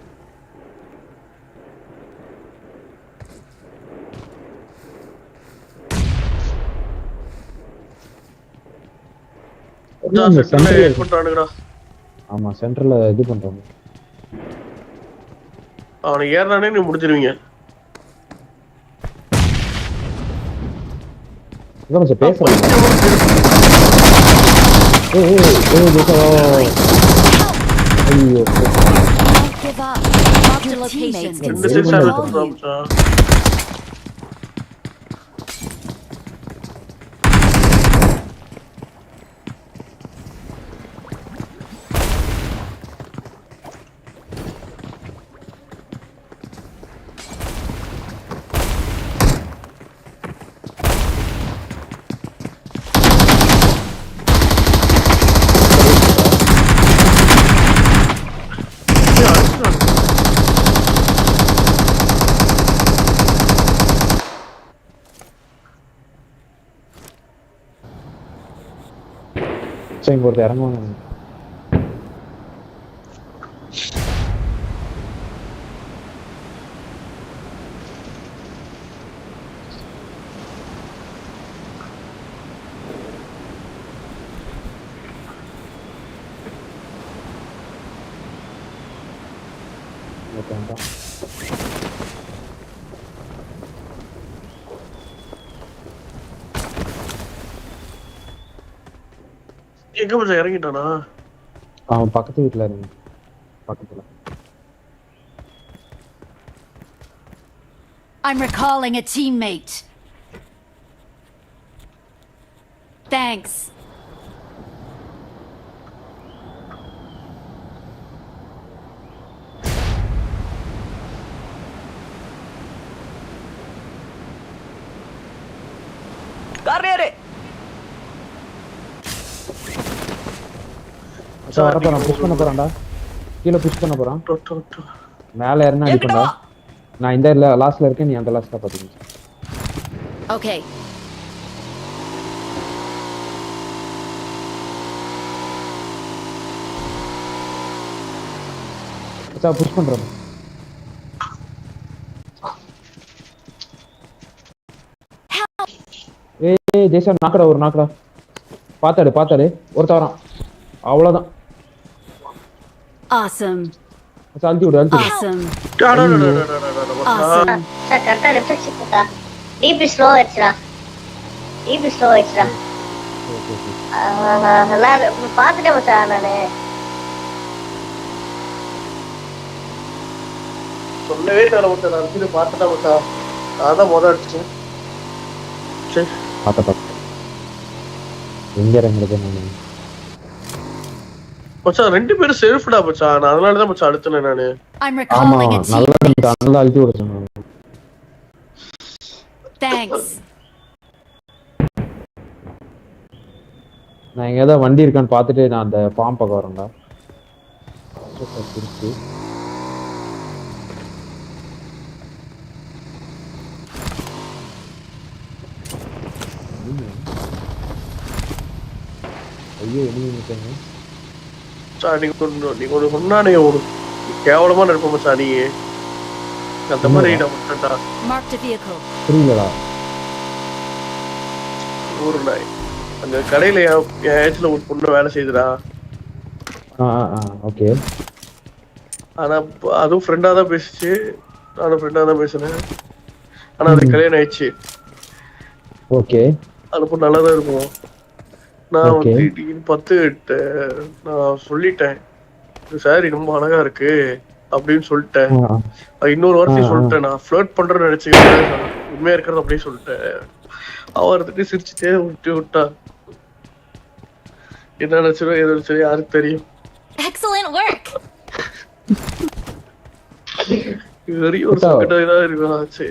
ஆமா சென்டர்ல இது பண்றாங்க.
அவனை ஏறானே நீ முடிச்சிருவீங்க.
பேசுறேன். ஐயோ
Give up. Mark the location.
இங்க ஒருத்தர் இறங்குவாங்க.
எங்க மச்சான் இறங்கிட்டானா?
அவன் பக்கத்து வீட்டுல இருந்து பக்கத்துல.
I'm recalling a teammate. Thanks.
கார்னியரே
புஷ் பண்ண போறான்டா. கீழே புஷ் பண்ண போறான். மேல ஏறினா அடிப்பா. நான் இந்த லாஸ்ட்ல இருக்கேன், நீ அந்த லாஸ்ட்ல பாத்தீங்க.
Okay.
அச்சா புஷ் பண்றேன். ஏய் ஜெய்சன் நாக்கடா. பாத்தாடு ஒருத்த வரான். அவ்வளவுதான்.
Awesome.
அழுத்தி விடு.
Awesome.
சார் கரெக்டா ரிஃப்ளெக்ஷன் போட்டா டிபி ஸ்லோ ஆயிடுச்சுடா. நான் பாத்துட்டேன் மச்சான். நானு
சொல்லவே தர மச்சான். நான் இது பார்த்துட்டேன் மச்சான். அதான் மொதல் அடிச்சேன். சரி
பாத்த எங்க இறங்குறது நான்
மச்சான். ரெண்டு பேரும் சேஃப்டா மச்சான். நான் அதனால தான் மச்சான் அடுத்துனேன் நானு.
I'm recalling a teammate.
நல்லா அழுத்தி விட சொன்னாங்க.
Thanks.
நான் எங்க ஏதாவது வண்டி இருக்கான்னு பார்த்துட்டு நான் அந்த ஃபார்ம் பக்கம் வரேன்டா. திருச்சி ஐயோ என்ன நினைச்சேங்க
மச்சான் நீங்க ஒன்று சொன்னானே ஒரு கேவலமா இருப்ப மச்சான் நீ அந்த மாதிரி விட்டா
Marked a vehicle.
புரியலடா
ஒரு நாய் அங்க கடையில என் ஏஜ்ல ஒரு பொண்ணு வேலை செய்யுதுடா.
ஓகே.
ஆனா அதுவும் ஃப்ரெண்டா தான் பேசிச்சு, நானும் ஃப்ரெண்டா தான் பேசினேன். ஆனா அது கல்யாணம் ஆயிடுச்சு.
ஓகே.
அந்த பொண்ணு நல்லா தான் இருக்கும். நான் வந்து திடீர்னு பார்த்து நான் சொல்லிட்டேன், சாரி ரொம்ப அழகா இருக்கு அப்படின்னு சொல்லிட்டேன். இன்னொரு வார்த்தையும் சொல்லிட்டேன், நான் ஃப்ளர்ட் பண்றேன்னு நினைச்சுக்கிட்டேன், உண்மையா இருக்கிறது அப்படியே சொல்லிட்டேன். அவ இருந்துட்டு சிரிச்சுட்டே விட்டா. என்ன நினைச்சோ எது நினைச்சோ யாருக்கு தெரியும்.
Excellent work.
வெறும் ஒரு சங்கடம் தான் இருக்கு.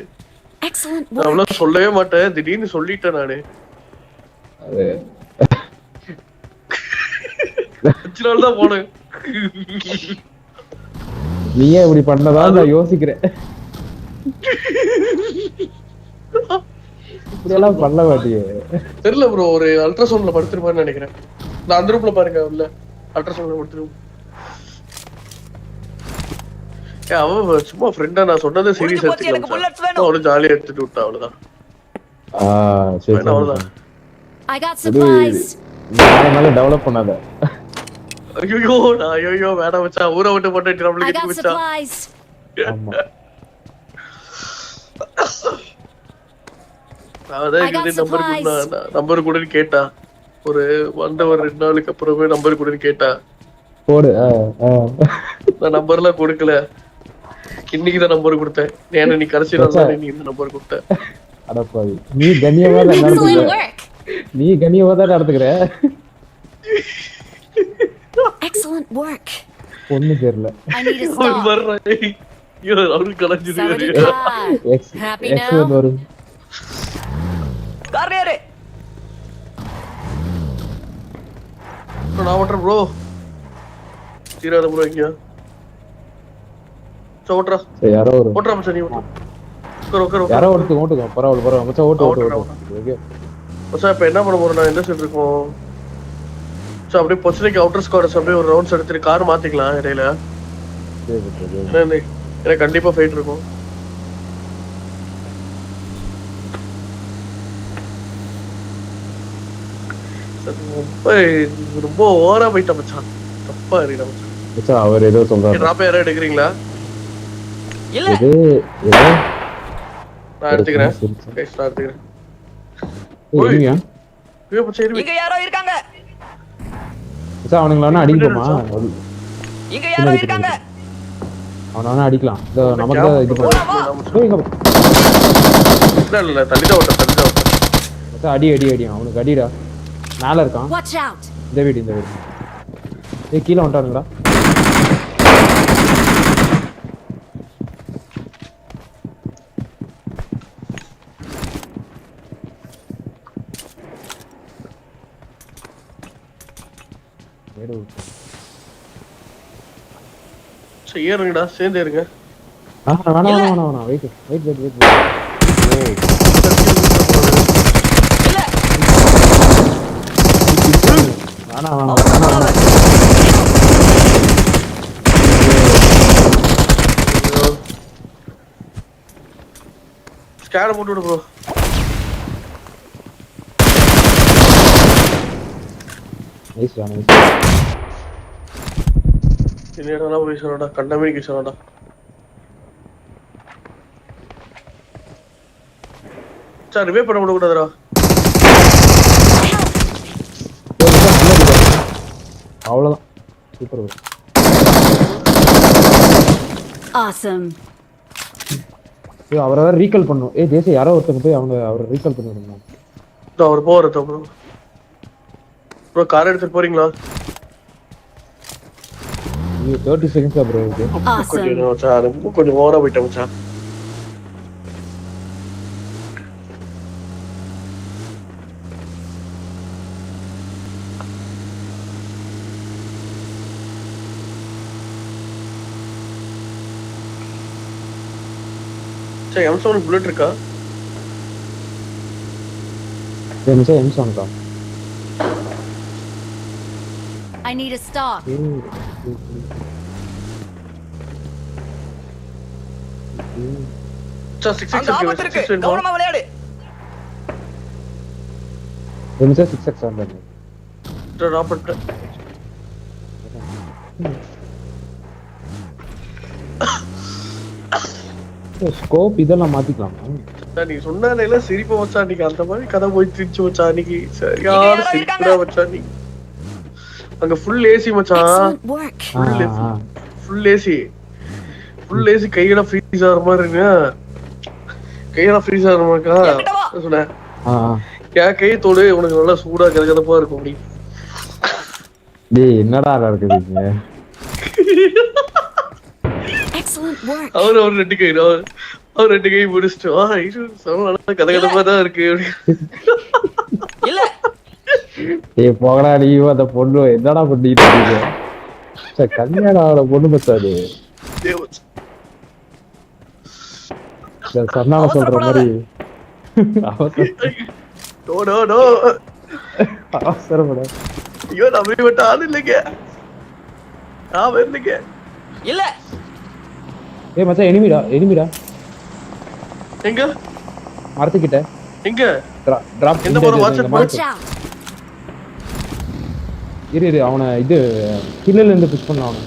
Excellent
work. அவ்வளவு சொல்லவே மாட்டேன், திடீர்னு சொல்லிட்டேன் நானு. தான் போனேன்.
நீயே இப்படி பண்ணதா நான் யோசிக்கிறேன். இப்படியெல்லாம் பண்ண மாட்டியே.
தெரியல ப்ரோ, ஒரு அல்ட்ராசவுண்ட்ல படுத்துருப்பான்னு நினைக்கிறேன். நான் அந்த ரூம்ல பாருங்க, உள்ள அல்ட்ராசவுண்ட்ல படுத்துருவோம். அவன் சும்மா ஃப்ரெண்டா நான் சொன்னதை சீரியஸ் எடுத்துக்கலாம், அவளை ஜாலியா எடுத்துட்டு விட்டா, அவ்வளவுதான். அவ்வளவுதான்.
I got supplies.
நாளை டெவலப் பண்ணாத.
ஐயோ நான் ஐயோ வேணாம் மச்சான், ஊரை விட்டு போட்டு நம்மளுக்கு எதுக்கு மச்சான்.
ஆமா.
நம்பர் கூட கேட்டா, ஒரு வந்த ஒரு 2 நாளுக்கு அப்புறமே நம்பர் கூட கேட்டா
போடு.
நான் நம்பர்லாம் கொடுக்கல, இன்னைக்குதான் நம்பர் கொடுத்தேன். ஏன்னா நீ கடைசி நாள் நீ இந்த நம்பர் கொடுத்த.
அடப்பாவி, நீ கண்ணியமா தான் நடந்துக்கிற. நீ கண்ணியமா தான் நடந்துக்கிற.
Excellent work.
ஒண்ணு தெரியல.
I need to stop.
ஐயோ அவரு கலஞ்சிருக்காரு.
Happy now.
எக்ஸ்எல் வரும்.
கார் யாரு?
நான் ஓட்டுறேன் ப்ரோ. தீராத ப்ரோ இங்க. ஓட்டுறா.
சரி யாரோ ஒரு
ஓட்டுறா மச்சான், நீ ஓட்டு. உட்கார்.
யாரோ ஒருத்தர் ஓட்டுங்க. பரவாயில்ல மச்சான், ஓட்டு. ஓகே
மச்சான் இப்போ என்ன பண்ண போறோம், நான் எந்த சைடு இருக்கோம். சோ அப்படியே பொசிஷனுக்கு அவுட்டர் ஸ்குவாட்ஸ் அப்படியே ஒரு ரவுண்ட்ஸ் எடுத்துட்டு கார் மாத்திக்கலாம் இடையில. எனக்கு கண்டிப்பா ஃபைட் இருக்கும். ரொம்ப ஓவரா போயிட்டா மச்சான், தப்பா இருக்கா
மச்சான். அவர் ஏதோ சொல்றாரு.
டிராப் யாரா எடுக்கிறீங்களா?
இல்ல
நான் எடுத்துக்கிறேன். கைஸ் நான் எடுத்துக்கிறேன்.
இங்க யாரோ இருக்காங்க.
மச்சான் அவனுங்கள அடிக்கணுமா?
இங்க யாரோ இருக்காங்க.
அவன அடிக்கலாம். நமக்கு தான் இது பண்ணு.
இல்ல தள்ளிதான் ஓட்ட.
மச்சான் அடி அவனுக்கு அடிடா. மேல இருக்கான்.
Watch out.
இந்த வீடு. ஏய் கீழ வந்துட்டானுங்கடா.
சரி ஏறுங்கடா, சேர்ந்து ஏறுங்க.
வேணாம். வெயிட். வேணாம்.
ஸ்கேன் போட்டு விடு ப்ரோ.
நைஸ்.
என்னடா போயிசனடா, கண்டமினிகேஷனடா. சார் ரிவே பண்ண கூடாதுடா.
அவ்வளவுதான். சூப்பர்.
Awesome.
அவரை வேற ரீகால் பண்ணும். தேசிய யாரோ ஒருத்தங்க போய் அவரை ரீகால் பண்ணி விடுங்க.
அவர் போறது ப்ரோ. கார் எடுத்துட்டு போறீங்களா?
30 செகண்ட்ஸ் ப்ரோ.
கொஞ்சம் ஓவரா போயிட்டேன் மச்சான். சரி M7 புல்லட் இருக்கா?
M7
I need a stock.
மச்சான் 6x
அங்க ஆபத்து இருக்கு கவனமா விளையாடு
M7 6x வந்தாங்க.
டிராப் பண்ணிட்டேன்.
ஸ்கோப் இதெல்லாம் மாத்திக்கலாமா?
நீ சொன்னால சிரிப்பு வச்சா அன்னைக்கு அந்த மாதிரி கதை போய் திருச்சி வச்சா அன்னைக்கு சரியான சிரிப்புடா வச்சா நீ அங்க ஃபுல் ஏசி மச்சான்.
Excellent work.
ஃபுல் ஏசி கையெல்லாம் ஃப்ரீஸ் ஆகிற மாதிரி இருக்குங்க. கையெல்லாம் ஃப்ரீஸ் ஆகிற மாதிரிக்கா சொன்னேன். என் கை தோடு உனக்கு நல்லா சூடா கதகதப்பா இருக்கும் அப்படி.
டேய் என்னடா நடக்குதுங்க?
Excellent work.
அவர் ரெண்டு கை முடிச்சிட்டு நல்லா கதகதப்பா தான் இருக்கு.
இல்ல
ஏய் போகடா நீ அந்த பொண்ணு என்னடா பண்ணிட்டு இருக்கீங்க? சரி கல்யாணம் ஆகிற பொண்ணு பத்தாது. சன்னால சொல்ற மாதிரி அவசரப்பட.
ஐயோ நம்ம விட்ட ஆள் இல்லைங்க. நான் வரலைங்க.
இல்ல
ஏய் மச்சான் எனிமிடா
எங்க
மரத்துக்கிட்ட
எங்க
டிராப்
எந்த போற வாட்ஸ்அப்
Watch out.
இரு அவனை இது கில்லல இருந்து புஷ் பண்ண அவனை.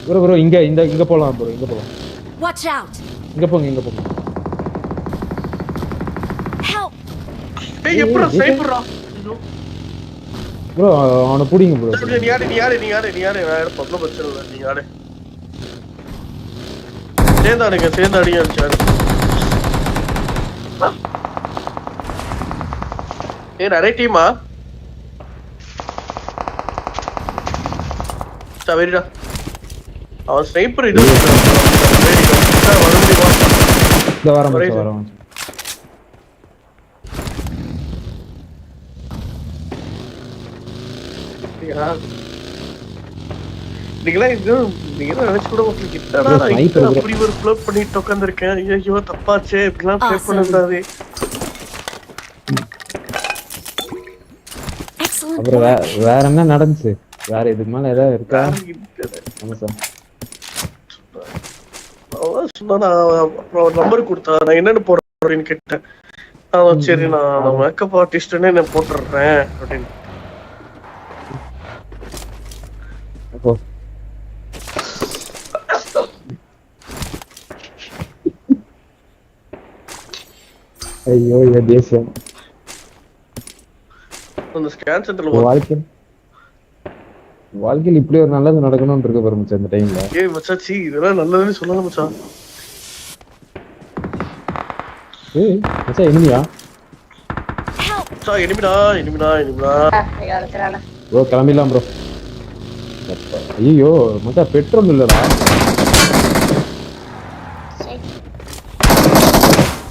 ப்ரோ இங்க போலாம் ப்ரோ இங்க போலாம்.
Watch out.
இங்க போங்க.
Help.
ஏய் எப்பற ஸ்னைப்பர்ரா
ப்ரோ அவனை புடிங்க ப்ரோ.
நீ யாரு வேற பக்கல பிரச்சனை இல்ல. நீ யாரு சேர்ந்தாடிங்க அடிச்சாரு. ஏய் நிறைய டீமா சரிடா. அவன் ஸ்னைப்பர் இது
வரேன்.
நீங்க நினைச்சு கூட அப்படி ஒரு ஃப்ளோட் பண்ணிட்டு உட்காந்துருக்கேன். ஐயோ தப்பாச்சே இப்படிலாம் ப்ளே பண்ணக்கூடாது.
அப்புறம் வேற என்ன நடந்துச்சு? வேற இதுக்கு மேல ஏதாவது இருக்கா?
நம்பர் கொடுத்தா நான் என்னன்னு போடுறேன்னு கேட்டேன். சரி நான் மேக்கப் ஆர்டிஸ்ட்னே நான் போட்டுடுறேன் அப்படின்னு.
ஐயோ தேசியம்
அந்த ஸ்கேன் சென்டர்ல
வாழ்க்கையில் இப்படி ஒரு நல்லது நடக்கணும்னு இருக்க பாரு மச்சான் இந்த டைம்ல.
ஏய் மச்சான் இதெல்லாம் நல்லதுன்னு சொல்லலாம் மச்சான்.
ஏய் மச்சான் எனிமியா?
மச்சான் எனிமிடா.
ப்ரோ கிளம்பிடலாம் ப்ரோ. ஐயோ மச்சான் பெட்ரோல் இல்லடா.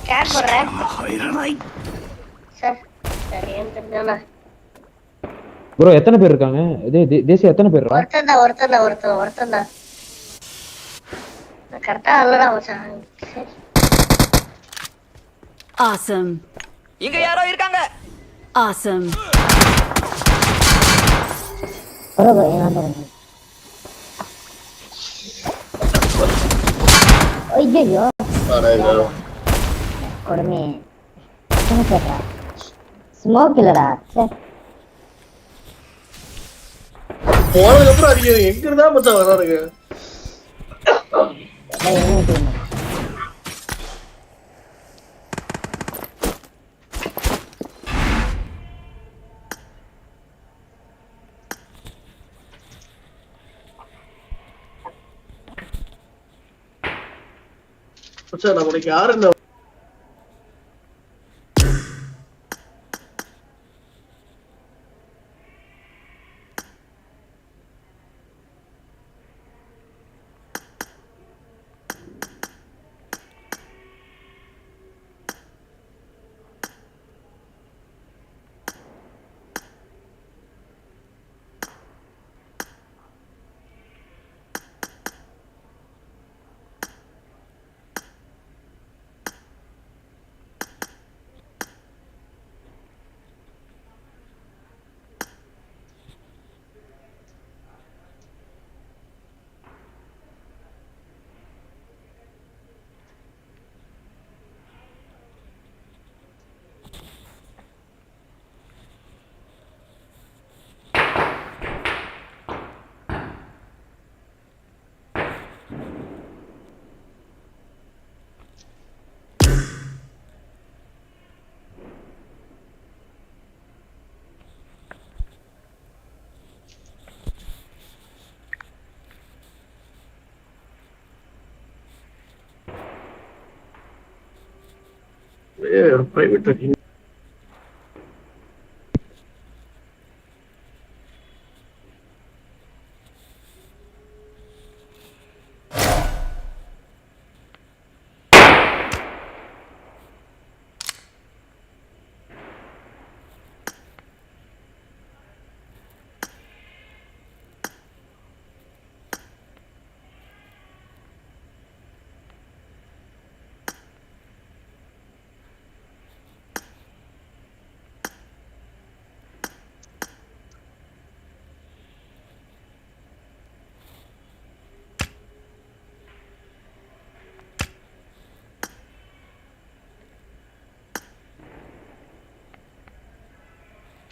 ஸ்கேன் போடுறேன் சார். சரி என்ன
ப்ரோ எத்தனை பேர் இருக்காங்க? தேசிய எத்தனை பேர்?
ஒருத்தன் தான் கரெக்டா இல்லடா மச்சான்.
Awesome.
இங்க யாரோ இருக்காங்க.
Awesome.
ஐயோ கொடுமே ஸ்மோக் இல்லடா.
போனதுக்கு அப்புறம் அது எங்க இருந்தா மச்சான் வராருங்க. மச்சான் நான் உனக்கு யாரு இந்த பிரைவேட் ட்ரெக்கிங்.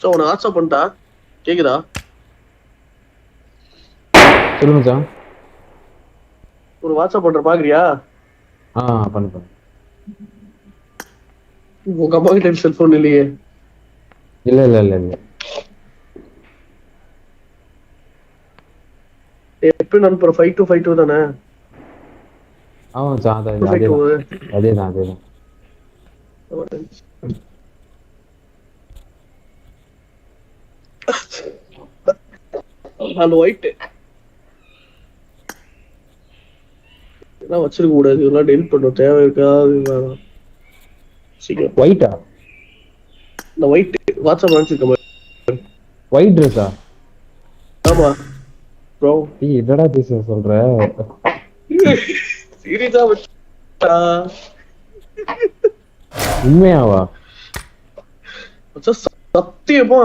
ஸோ உனக்கு வாட்ஸ்அப் பண்ணிட்டா கேக்குதா?
சொல்லுங்க சார்.
ஒரு வாட்ஸ்அப் பண்ற பாக்குறியா?
பண்ணு.
உங்க அம்மா கிட்ட செல்போன் இல்லையே?
இல்ல.
எப்படி அனுப்புற? 5252 தானே?
ஆமா சார், அதேதான்.
அந்த ஒயிட் இதெல்லாம் வச்சிருக்க கூடாது, இதெல்லாம் டெலிட் பண்ணும். தேவை இருக்காது சீக்கிரம்.
ஒயிட்டா?
இந்த ஒயிட் வாட்ஸ்அப் அனுப்பிச்சிருக்க
ஒயிட் ட்ரெஸ்ஸா?
ஆமா ப்ரோ.
நீ என்னடா பேச சொல்ற?
சீரியஸா
உண்மையாவா?
சத்தியமா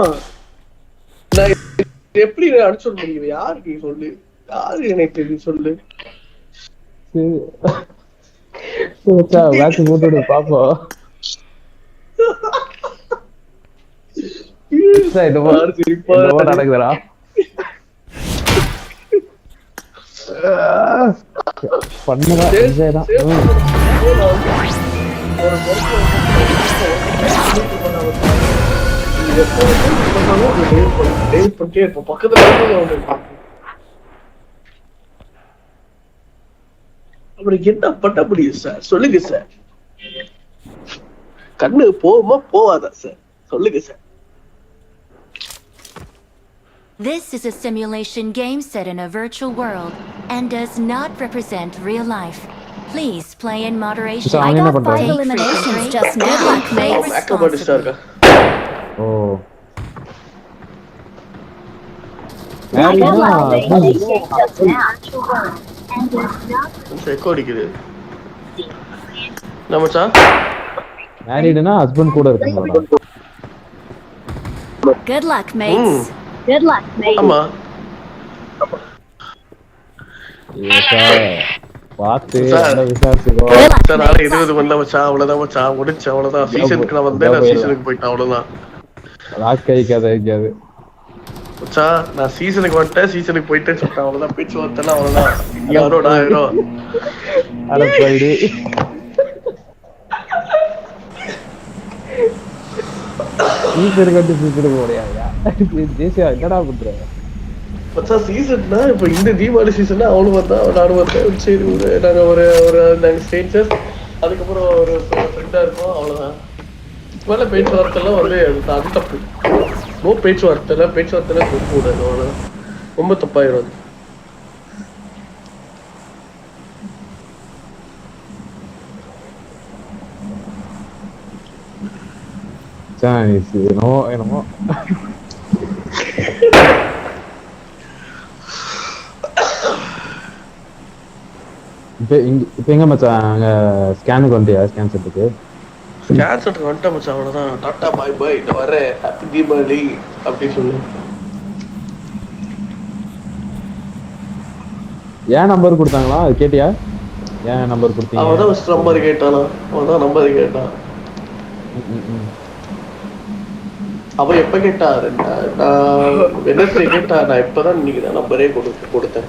நான் எப்படி அனுப்பிச்சு முடியும்? யாருக்கு சொல்லு, யாரு எனக்கு தெரியும் சொல்லு.
போட்டு பாப்போம். நடக்குதுடா. பண்ணுதா
அப்படி என்ன பண்ண முடியும் சார்? சொல்லுங்க சார். கண்ணு போகுமா போவாதா சார்? சொல்லுங்க sir.
This is a simulation game set in a virtual world and does not represent real life. Please play in moderation.
So,
I
I'm
got
gonna
5 eliminations just now.
Play responsibly.
ஓ
அடிக்குது நம்மச்சா.
மேரிடுனா husband கூட இருக்குங்களா?
Good luck, mates.
Good luck, mate.
ஆமா
பாத்து
sir
விசாரிச்சுக்கோ
sir. நாளை 20 வந்தா மச்சான், அவ்வளவுதான் மச்சான், முடிச்சு அவ்வளவுதான். சீசனுக்கு நான் வந்தேன், நான் சீசனுக்கு போயிட்டேன், அவ்வளவுதான்.
லாக் கைக்காத எங்கேயாவது
மச்சான். நான் சீசனுக்கு வந்துட்டேன், சீசனுக்கு போயிட்டேன்னு சொல்லிட்டேன், அவ்வளவுதான். பேச்சு வார்த்தைலாம் அவ்வளவுதான். 1000
அடப்பாயிடு. சீசனுக்கு போறியா? தேசியா என்னடா பண்ற
மச்சான்? சீசன்னா இப்ப இந்த தீபாவளி சீசன்னா அவளும் வந்தா, நானும் வந்தேன். சரி நாங்க நாங்க ஸ்ட்ரேஞ்சர்ஸ், அதுக்கப்புறம் ஒரு ஃப்ரெண்டா இருக்கோம், அவ்வளவுதான். மேல பேச்சுவார்த்தை எல்லாம் வந்து அது தப்பு. நோ பேச்சுவார்த்தை கூடாது, அவ்வளவுதான். ரொம்ப தப்பாயிரும்
அது. என்னமோ இப்ப எங்க மச்சான் அங்க ஸ்கேனுக்கு வந்துட்டியா? ஸ்கேன் செட்டுக்கு
வந்துட்டேன் மச்சான், அவ்வளவுதான். டாட்டா பாய் பாய், இந்த வர ஹாப்பி தீபாவளி அப்படி சொல்லு.
ஏன் நம்பர் கொடுத்தாங்களா? அது கேட்டியா? ஏன் நம்பர் கொடுத்தீங்க?
அவதான் ஃபர்ஸ்ட் நம்பர் கேட்டானா? அவதான் நம்பர் கேட்டான். அவ எப்ப கேட்டா? நான் வெனஸ்டே கேட்டா. நான் இப்பதான் இன்னைக்கு நம்பரே கொடுத்தேன்.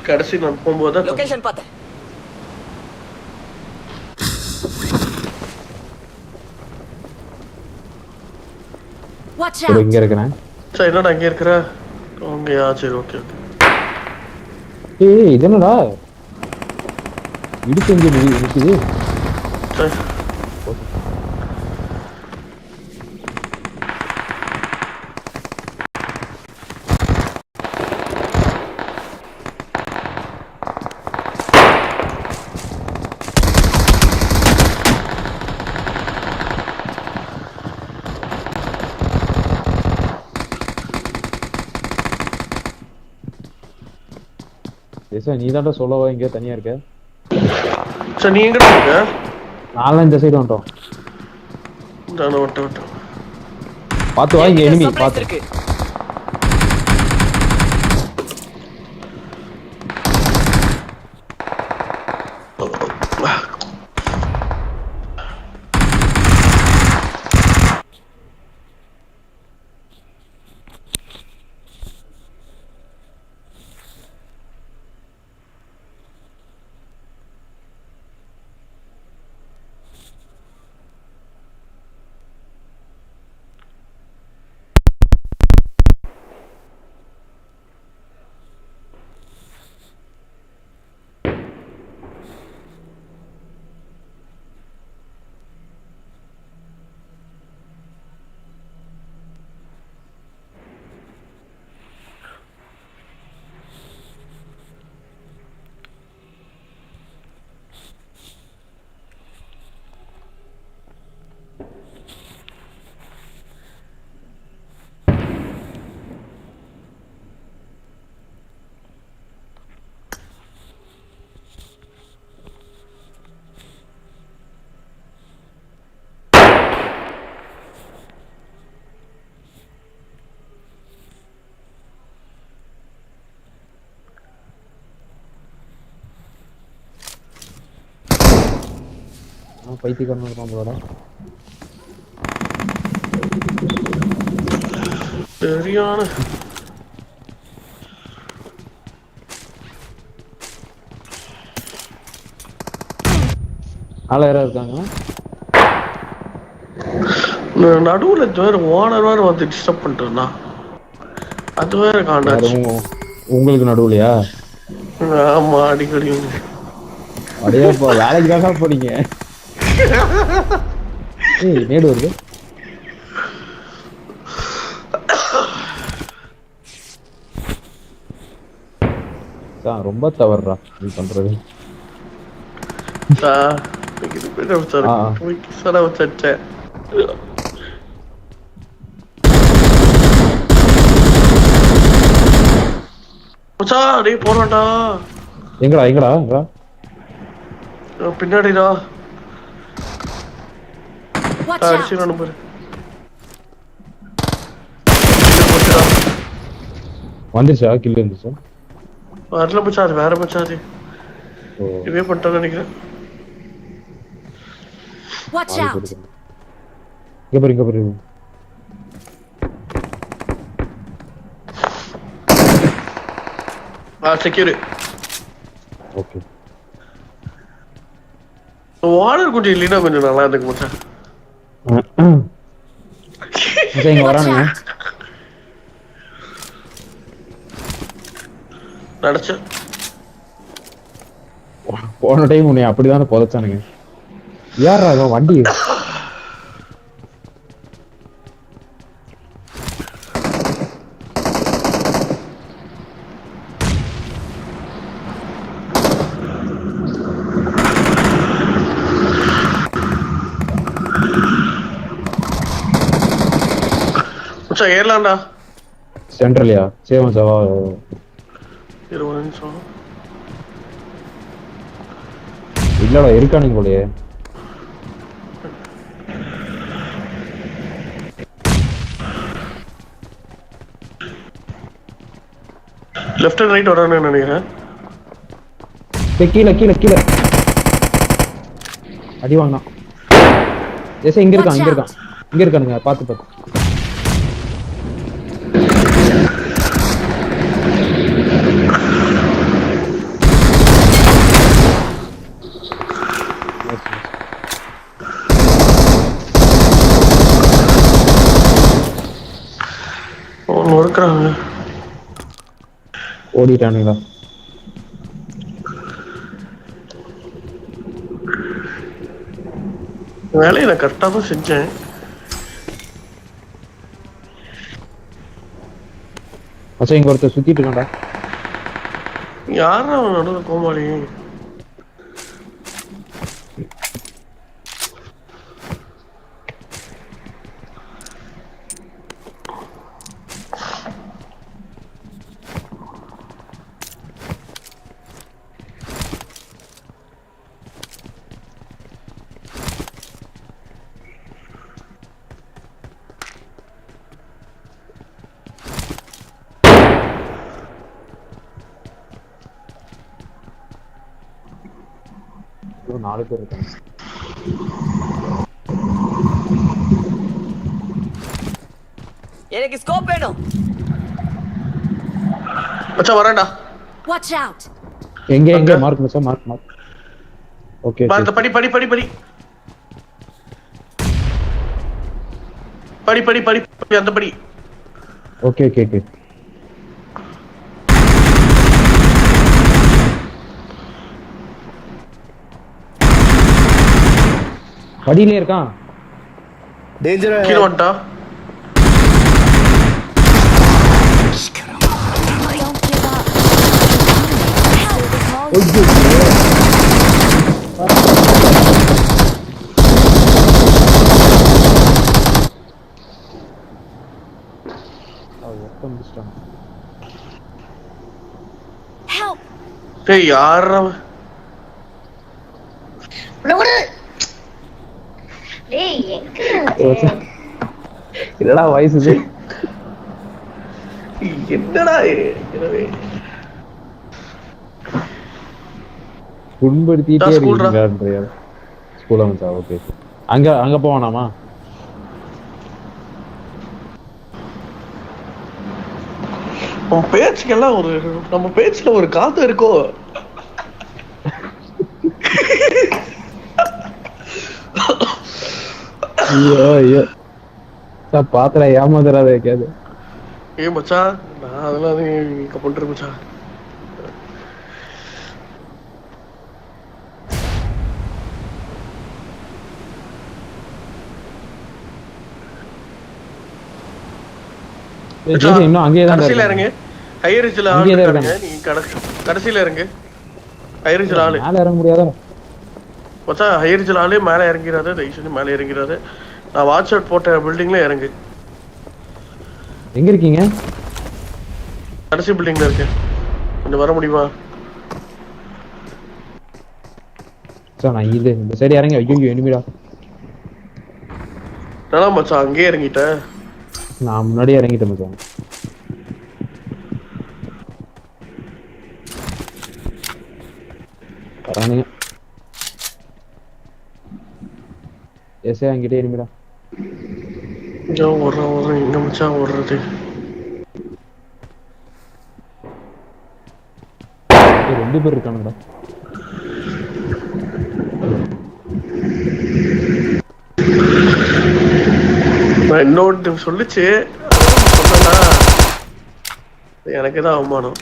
கடைசி நான் போகும்போது
லொகேஷன் பார்த்தேன்.
Watch out.
இங்க இருக்கறேன்.
சரி என்னடா இங்க இருக்கற? ஓகேயா? சரி ஓகே.
ஏய் இது என்னடா? இடுப்பு எங்க நிக்குது? நீ தான்டா சொல்லவா இங்க தனியா இருக்க?
சரி நீ எங்கடா இருக்க?
நான்லாம் இந்த சைடு வந்துட்டோம்.
நான் விட்டு
பாத்து வா, இங்க எனிமி பாத்து. பைத்தியக்காரனா இருப்பான் போலடா.
சரியான
ஆள யாரா இருக்காங்க?
நடுவுல வேற ஓனர் வேற வந்து டிஸ்டர்ப் பண்ணிட்டு அது வேற காண்டாச்சு.
உங்களுக்கு நடுவுலையா?
ஆமா அடிக்கடி
அடையாப்பா வேலைக்கு தானே போறீங்க? ஏய் நேடு வருது. ரொம்ப தவறுடா நீ பண்றது.
போறான்டா.
எங்கடா எங்கடா எங்கடா?
பின்னாடிடா. அடிச்சு நம்பரு
வந்துச்சா? கில் இருந்துச்சா?
வரல மச்சா, அது வேற மச்சா. அது இவே பண்ணிட்டான்னு நினைக்கிறேன்.
இங்க பாரு இங்க பாரு.
செக்யூர்.
ஓகே.
வாடர் குட்டி இல்லைன்னா கொஞ்சம் நல்லா இருக்கு மச்சான்.
இங்க வரானுங்க.
நடச்ச
போன டைம் உன்னை அப்படிதானே புதைச்சானுங்க. யாரா அவன் வண்டி?
மச்சான் ஏறலாம்டா.
சென்ட்ரலியா? சரி மச்சான் வா.
20 நிமிஷம்
இல்லடா இருக்கானுங்க போலயே.
லெஃப்ட் அண்ட் ரைட் வரானு நினைக்கிறேன்.
கீழே கீழே கீழே அடி வாங்கினா. எஸ் இங்க இருக்கான் இங்க இருக்கான் இங்க இருக்கானுங்க. பார்த்து பார்த்து.
ஓடிட்டானுங்களா? வேலையை நான் கரெக்டா தான் செஞ்சேன்.
மச்சான் இங்க ஒருத்தர் சுத்திட்டு இருக்கான்டா.
யாரா அவன் நடுவுல கோமாளி?
ஒரு 4 பேர் இருக்காங்க.
எனக்கு ஸ்கோப் வேணும்.
மச்சான் வரேன்டா.
Watch out!
எங்க மார்க் மச்சான் மார்க். ஓகே.
பாரு படி படி படி படி. படி படி படி அந்த படி.
Okay okay okay. படியிலே இருக்கான்.
डेंजर है
கீழ வந்துட்டா.
Don't give up. Help!
டேய் யாரா?
டேய் எங்க
இல்லடா வயசு இது.
என்னடா
புண்படுத்திட்டே
ஸ்கூல்ரா.
இருக்கீங்க. ஸ்கூல்ல மச்சா. ஓகே. அங்க போவானாமா?
உன் பேச்சுக்கெல்லாம் நம்ம பேச்சுல ஒரு காத்து இருக்கோ?
ஐயோ பாத்திர ஏமாந்துடாத கேது.
மச்சான் நான் அதெல்லாம் இங்க பண்றேன் மச்சான்.
இன்னும் அங்கேயேதான்
கடைசியில இறங்கு. ஹைரிஜ்ல ஆளு இருக்காங்க. நீ கடைசியில இறங்கு. ஹைரிஜ்ல ஆளு.
மேல இறங்க முடியாதா
மச்சான்? ஹைரிஜ்ல ஆளு. மேல இறங்கிறாத. தயவுசெய்து மேல இறங்கிறாத. நான் வாட்ச் அவுட் போட்ட பில்டிங்ல இறங்கு.
எங்க இருக்கீங்க?
கடைசி பில்டிங்ல இருக்கு. கொஞ்சம் வர முடியுமா?
சார் நான் இந்த சைடு இறங்கி. ஐயோ எனிமிடா.
நல்லா மச்சான் அங்கேயே இறங்கிட்ட.
நான் முன்னாடியே இறங்கிட்டேன் மச்சான். வரானுங்க. எஸ்ஏ அங்கிட்டே எனிமிடா.
வர்றேன். எங்க மச்சான் வர்றது?
2 பேர் இருக்கானுங்கடா.
நான் இன்னொன்று சொல்லிச்சு சொன்னா எனக்கு தான் அவமானம்.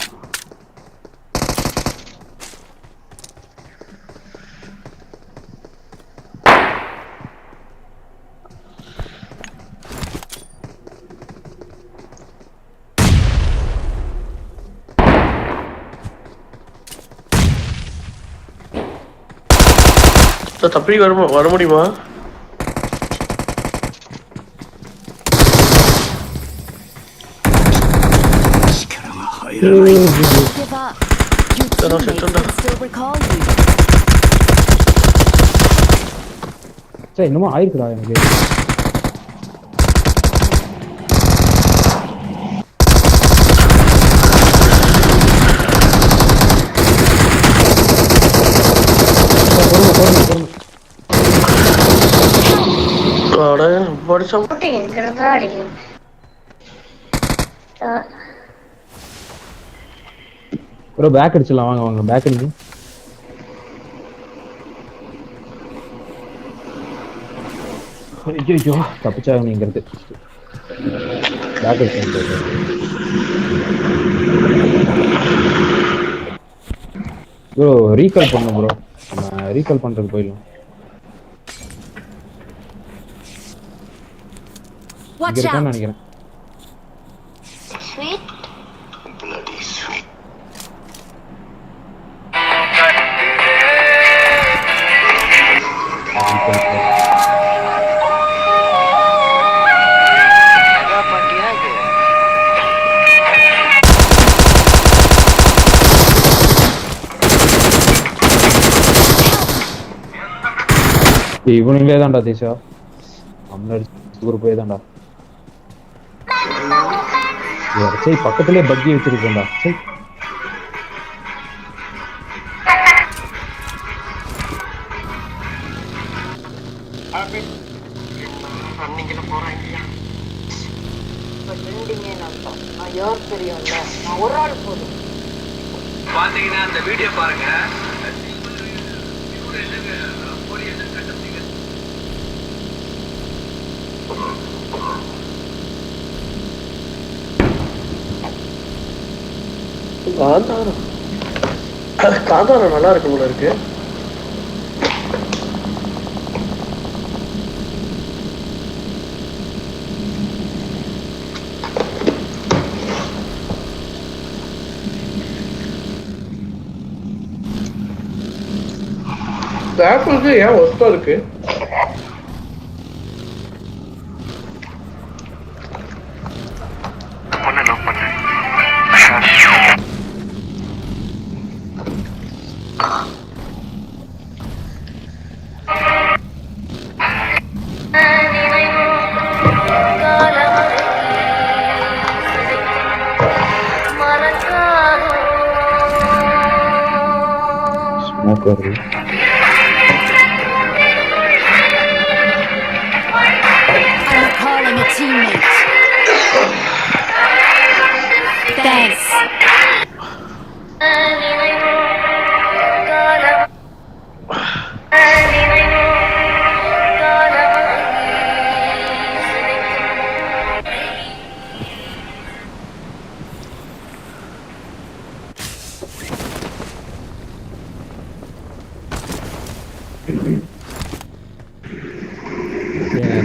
தப்பி வர முடியுமா?
Give up. Your teammates can still recall you.
Sir என்னமோ ஆயிருக்குடா எனக்கு. ப்ரோ பேக் அடிச்சிடலாம். வாங்க பேக் அடிங்க. ஐயோ தப்பிச்சாங்க நீங்கிறது. பேக் அடிச்சு ப்ரோ ரீகால் பண்ண ப்ரோ. நம்ம ரீகால் பண்றது போயிடலாம்.
Watch
இருக்கான்னு
out!
நினைக்கிறேன்.
ஸ்வீட்
இவனுங்களே தான்டா தேசா. நம்மள ஊர் போய் தான்டா. சரி பக்கத்துலயே பக்கி வச்சிருக்கேன்டா. சரி
ரன்னிங்ல போறாங்க. யார் தெரியும்ல, நான் ஒரு ஆள் போதும்.
பாத்தீங்கன்னா அந்த வீடியோ பாருங்க.
காந்தாரம் நல்லா இருக்கு போல இருக்கு. ஆப்பிளுக்கு ஏன் ஒஸ்டா இருக்கு?
ஸ்மோக் வருது.
I'm calling a teammate. Thanks.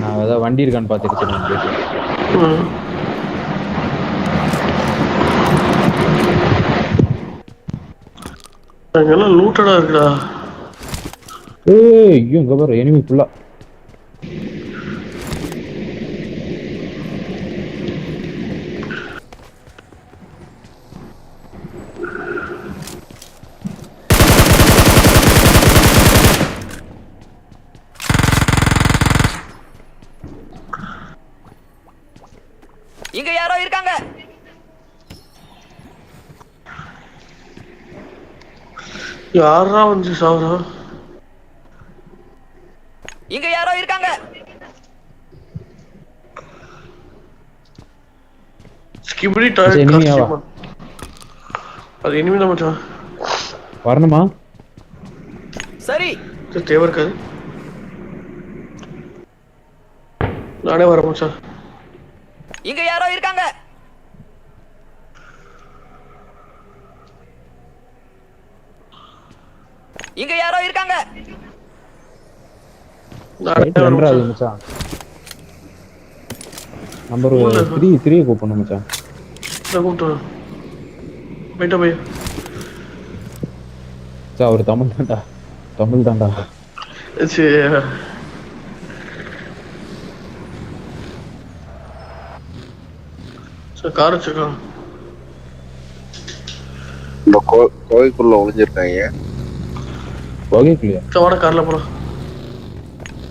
நான் ஏதாவது வண்டி இருக்கான்னு பார்த்துட்டு
அங்கெல்லாம் லூட்டடா இருக்குடா.
ஏய் ஐயோ இங்க பாரு எனிமி ஃபுல்லா.
இங்க யாரோ இருக்காங்க.
யாரா வந்து சாவரா?
இங்க யாரோ இருக்காங்க.
ஸ்கிபிடி டாய்லெட் காஸ்டியூம். அது எனிமி தான் மச்சான்.
வரணுமா?
சரி
தேவை இருக்காது. நானே வரேன் மச்சான்.
இங்க யாரோ இருக்காங்க. இங்க யாரோ இருக்காங்க.
ரெண்டாவது மச்சான். நம்பர் 3 கூப்பிடணும் மச்சான்.
நான் கூப்பிட்டேன். போயிட்டா போய்.
அவர் தமிழ் தான்டா.
சரி கார் வச்சிருக்கான்.
கோவைக்குள்ள ஒளிஞ்சிருக்காங்க.
கோவைக்குள்ளயா?
வாடா கார்ல போலாம்.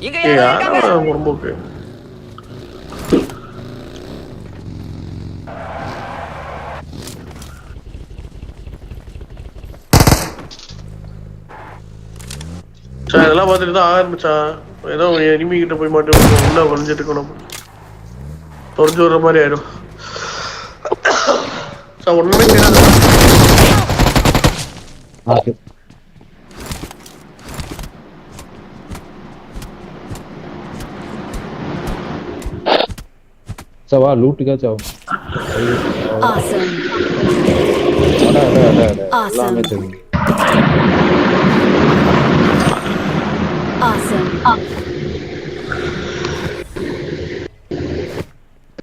இங்க யாரோ இருக்காங்க.
உடம்புக்கு இதெல்லாம் பார்த்துட்டு தான் ஆரம்பிச்சான். ஏதோ எனிமி கிட்ட போய் மாட்டோம் உள்ள ஒளிஞ்சிட்டு இருக்கணும். தொலைஞ்சு வர்ற மாதிரி ஆயிடும். ஒண்ணுமே தெரியாது.
சவா லூட்டுக்கா சாவ்.
Awesome.
எல்லாமே தெரியும்.
Awesome.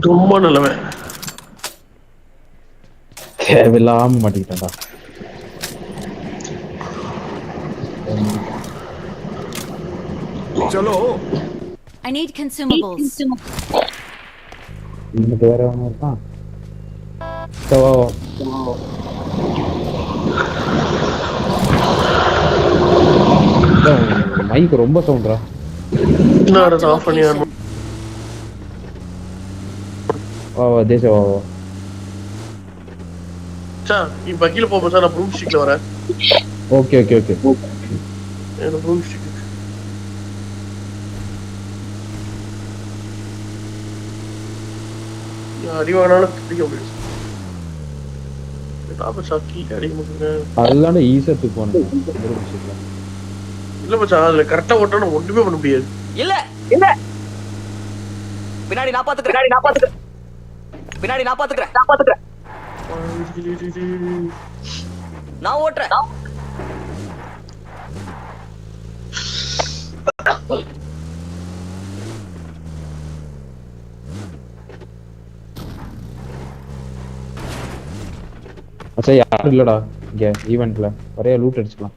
ரொம்ப நல்லவன்.
தேவையில்லாம மாட்டிக்கிட்டான்டா.
चलो
I need consumables.
இன்னும் வேற ஒன்று இருக்கான். மைக் ரொம்ப சவுண்டா.
ஆஃப் பண்ணி
வா தேச வா.
நீ பக்கில போ மச்சான், நான் ப்ரூம் ஸ்டிக்ல வரேன்.
Okay okay okay.
என்ன ப்ரூம் ஸ்டிக் அடிவானாலும் பிடிக்க முடியும்.
அதுதான் ஈஸியா தூக்குவானுங்க.
இல்ல மச்சான், அதுல கரெக்டா ஓட்டணும், ஒண்ணுமே பண்ண முடியாது.
இல்ல இல்ல பின்னாடி நான் பாத்துக்கிறேன். நான் ஓட்டுறேன்.
அச்சா யாரும் இல்லடா இங்க ஈவென்ட்ல. ஒரே லூட் அடிச்சுக்கலாம்.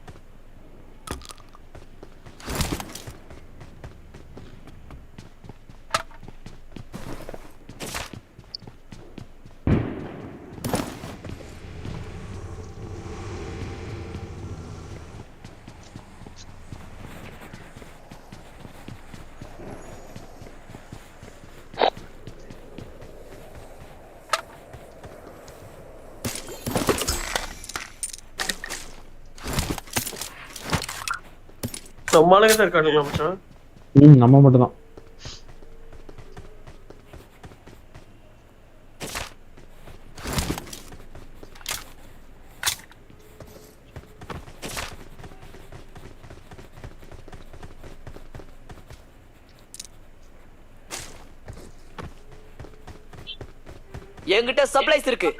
நம்மளால தான் இருக்கானுங்களா மச்சான்?
நம்ம மட்டும் தான்.
என்கிட்ட சப்ளைஸ் இருக்கு.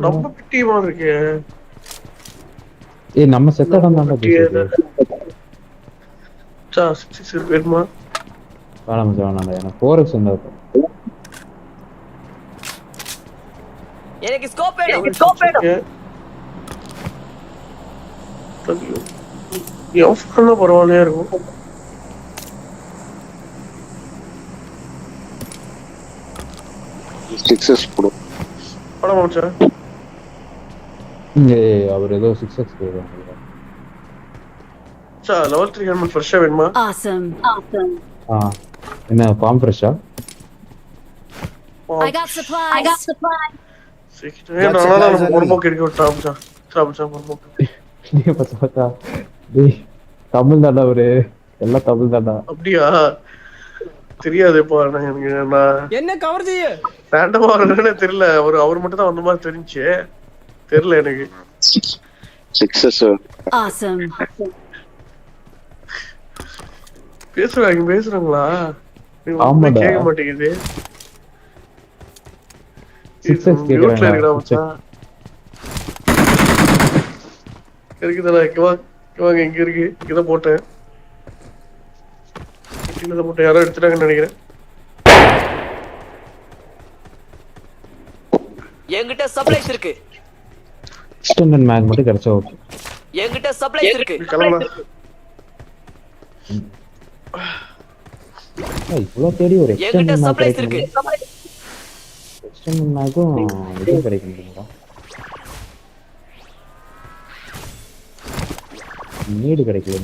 ரொம்ப பிட்டியமா இருக்கு.
ஏய் நம்ம செட் இடம் தான்டா பேசுது.
சா 66 வேணுமா?
வேணாம் வேணாம், எனக்கு 4x இருந்தா
எனக்கு ஸ்கோப் வேணும்.
எவ்வளோ பரவாயில்லையா இருக்கும். படம் முடிச்சா
அவர் ஏதோ 6x கேக்குறாங்க.
லெவல் 3 ஹெல்மெட் ஃப்ரெஷ்ஷா வேணுமா?
Awesome.
என்ன ஃபார்ம் ஃப்ரெஷ்ஷா?
I got supplies.
நான் பொறுப்போக்கு எடுக்க விட்டாச்சா.
தமிழ் தாண்டா அவரு, எல்லாம் தமிழ் தாண்டா.
அப்படியா? தெரியாது. இப்போ எனக்கு
என்ன கவர் செய்ய
ரேண்டமா வரணும்னு தெரியல. அவர் மட்டும் தான் வந்த மாதிரி தெரிஞ்சு தெரியல எனக்கு.
Awesome.
பேசுறாங்களா? கேட்க மாட்டேங்குது. இருக்குதா? இங்க இருக்கு. இங்கதான் போட்டேன். யாரோ எடுத்துட்டாங்கன்னு நினைக்கிறேன்.
என்கிட்ட சப்ளைஸ் இருக்கு.
எக்ஸ்டெண்டட் மேக் மட்டும் கிடைச்சா ஓகே.
என்கிட்ட சப்ளைஸ் இருக்கு.
இவ்வளோ தேடி ஒரு
என்கிட்ட சப்ளைஸ் இருக்கு.
எக்ஸ்டெண்டட் மேக்கும் இது கிடைக்குங்களா? நீடு கிடைக்கல.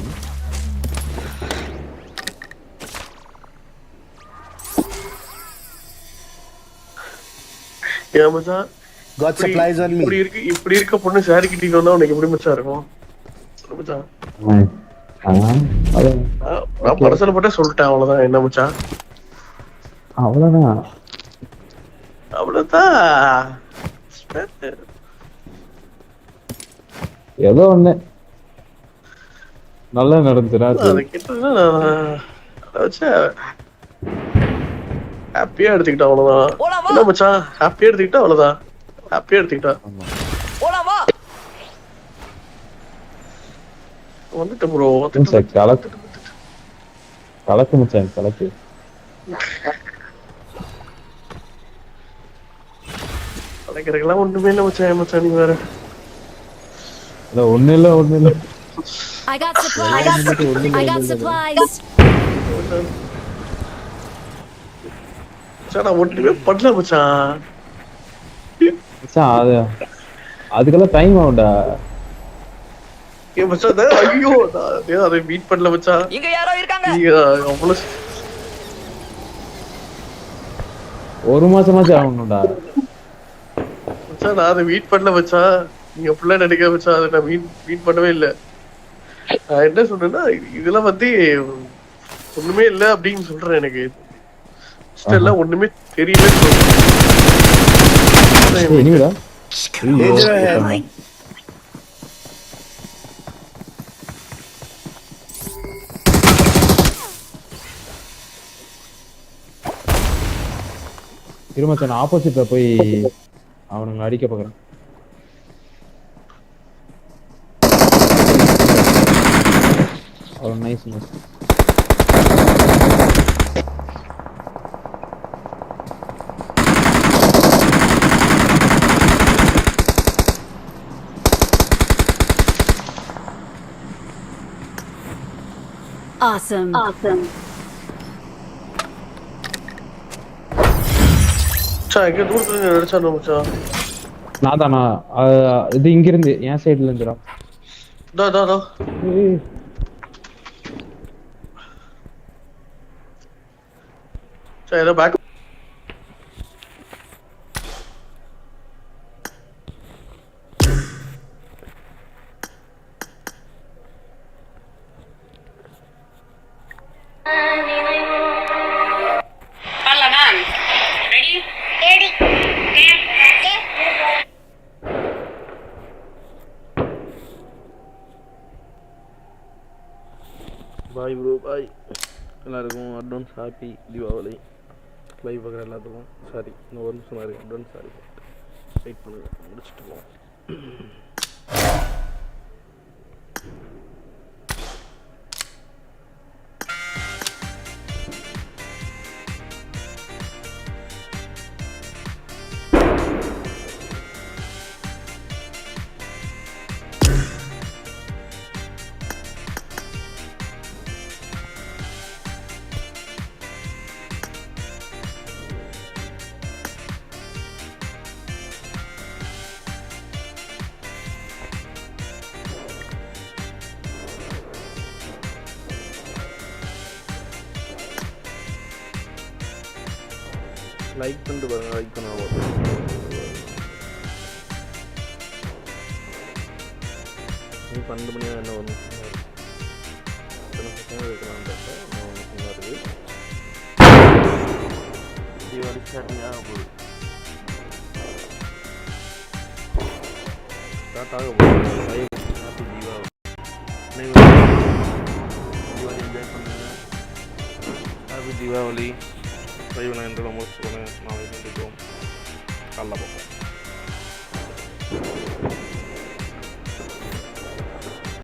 இப்படி இருக்க பொண்ணு சாரி கிட்டிட்டு வந்தா உனக்கு எப்படி மச்சா இருக்கும்? நான் பரசல போட்டே சொல்லிட்டேன். அவ்வளவுதான். என்ன மச்சா?
அவ்வளவுதான்.
அவ்வளவுதான்.
ஏதோ ஒண்ணு நல்லா நடந்துச்சுடா
அதை கேட்டா அதை வச்சு ஹாப்பியா எடுத்துக்கிட்டா அவ்வளவுதான். என்ன மச்சான் ஹாப்பியா எடுத்துக்கிட்டா அவ்வளவுதான். ஹாப்பியா எடுத்துக்கிட்டா வந்துட்டேன் ப்ரோ.
கலக்கு மச்சான் கலக்கு.
கலக்கிறதுக்கெல்லாம் ஒண்ணுமே இல்லை மச்சான். மச்சான் நீ வேற
ஒண்ணு இல்ல.
I got supplies. I got supplies.
மச்சான் நான் ஒண்ணுமே பண்ணல மச்சான்.
மச்சான் அதுக்கெல்லாம் டைம் ஆகும்டா.
ஏன் மச்சான் ஐயோ அதை மீட் பண்ணல மச்சான்.
இங்க யாரோ இருக்காங்க.
அவ்வளவு
ஒரு மாசமாச்சும் ஆகணும்டா
மச்சான். நான் அதை மீட் பண்ணல மச்சான். நீங்க அப்படிலாம் நினைக்கிற மச்சான். அதை நான் மீட் பண்ணவே இல்லை. நான் என்ன சொன்னேன்னா இதெல்லாம் வந்து ஒண்ணுமே இல்லை அப்படின்னு சொல்றேன். எனக்கு எல்லாம் ஒண்ணுமே தெரியல.
இருமச்சான் ஆப்போசிட்ல போய் அவனுங்களை அடிக்க பாக்குறேன். நைஸ்.
Awesome.
நாதானா இது இங்க இருந்து என் சைடுல இருந்துடா.
Back bye bro bye. எல்லாருக்கும் அட்வான்ஸ் ஹாப்பி தீபாவளி. லைவ் பார்க்குற எல்லாத்துக்கும் சாரி. இன்னும் ஒரு நிமிஷம் இருக்கு. Advance sorry. வெயிட் பண்ணுங்க முடிச்சுட்டு போவோம். லைக் பண்ணிட்டு பாருங்க. லைக் பண்ண நீ 12 மணியாக என்ன ஒன்று செகண்ட் வைக்கலான்றப்ப இருக்குது. தீபாவளி ஸ்டார்டிங் ஆக போகுது. ஸ்டார்ட் ஆக போகுது. ஹாப்பி தீபாவளி. தீபாவளி என்ஜாய் பண்ணுங்க. ஹாப்பி தீபாவளி. லைவ் நான் எந்த முடிச்சுக்கோங்க. நாளைக்கு சந்திப்போம். காலைல பார்ப்போம்.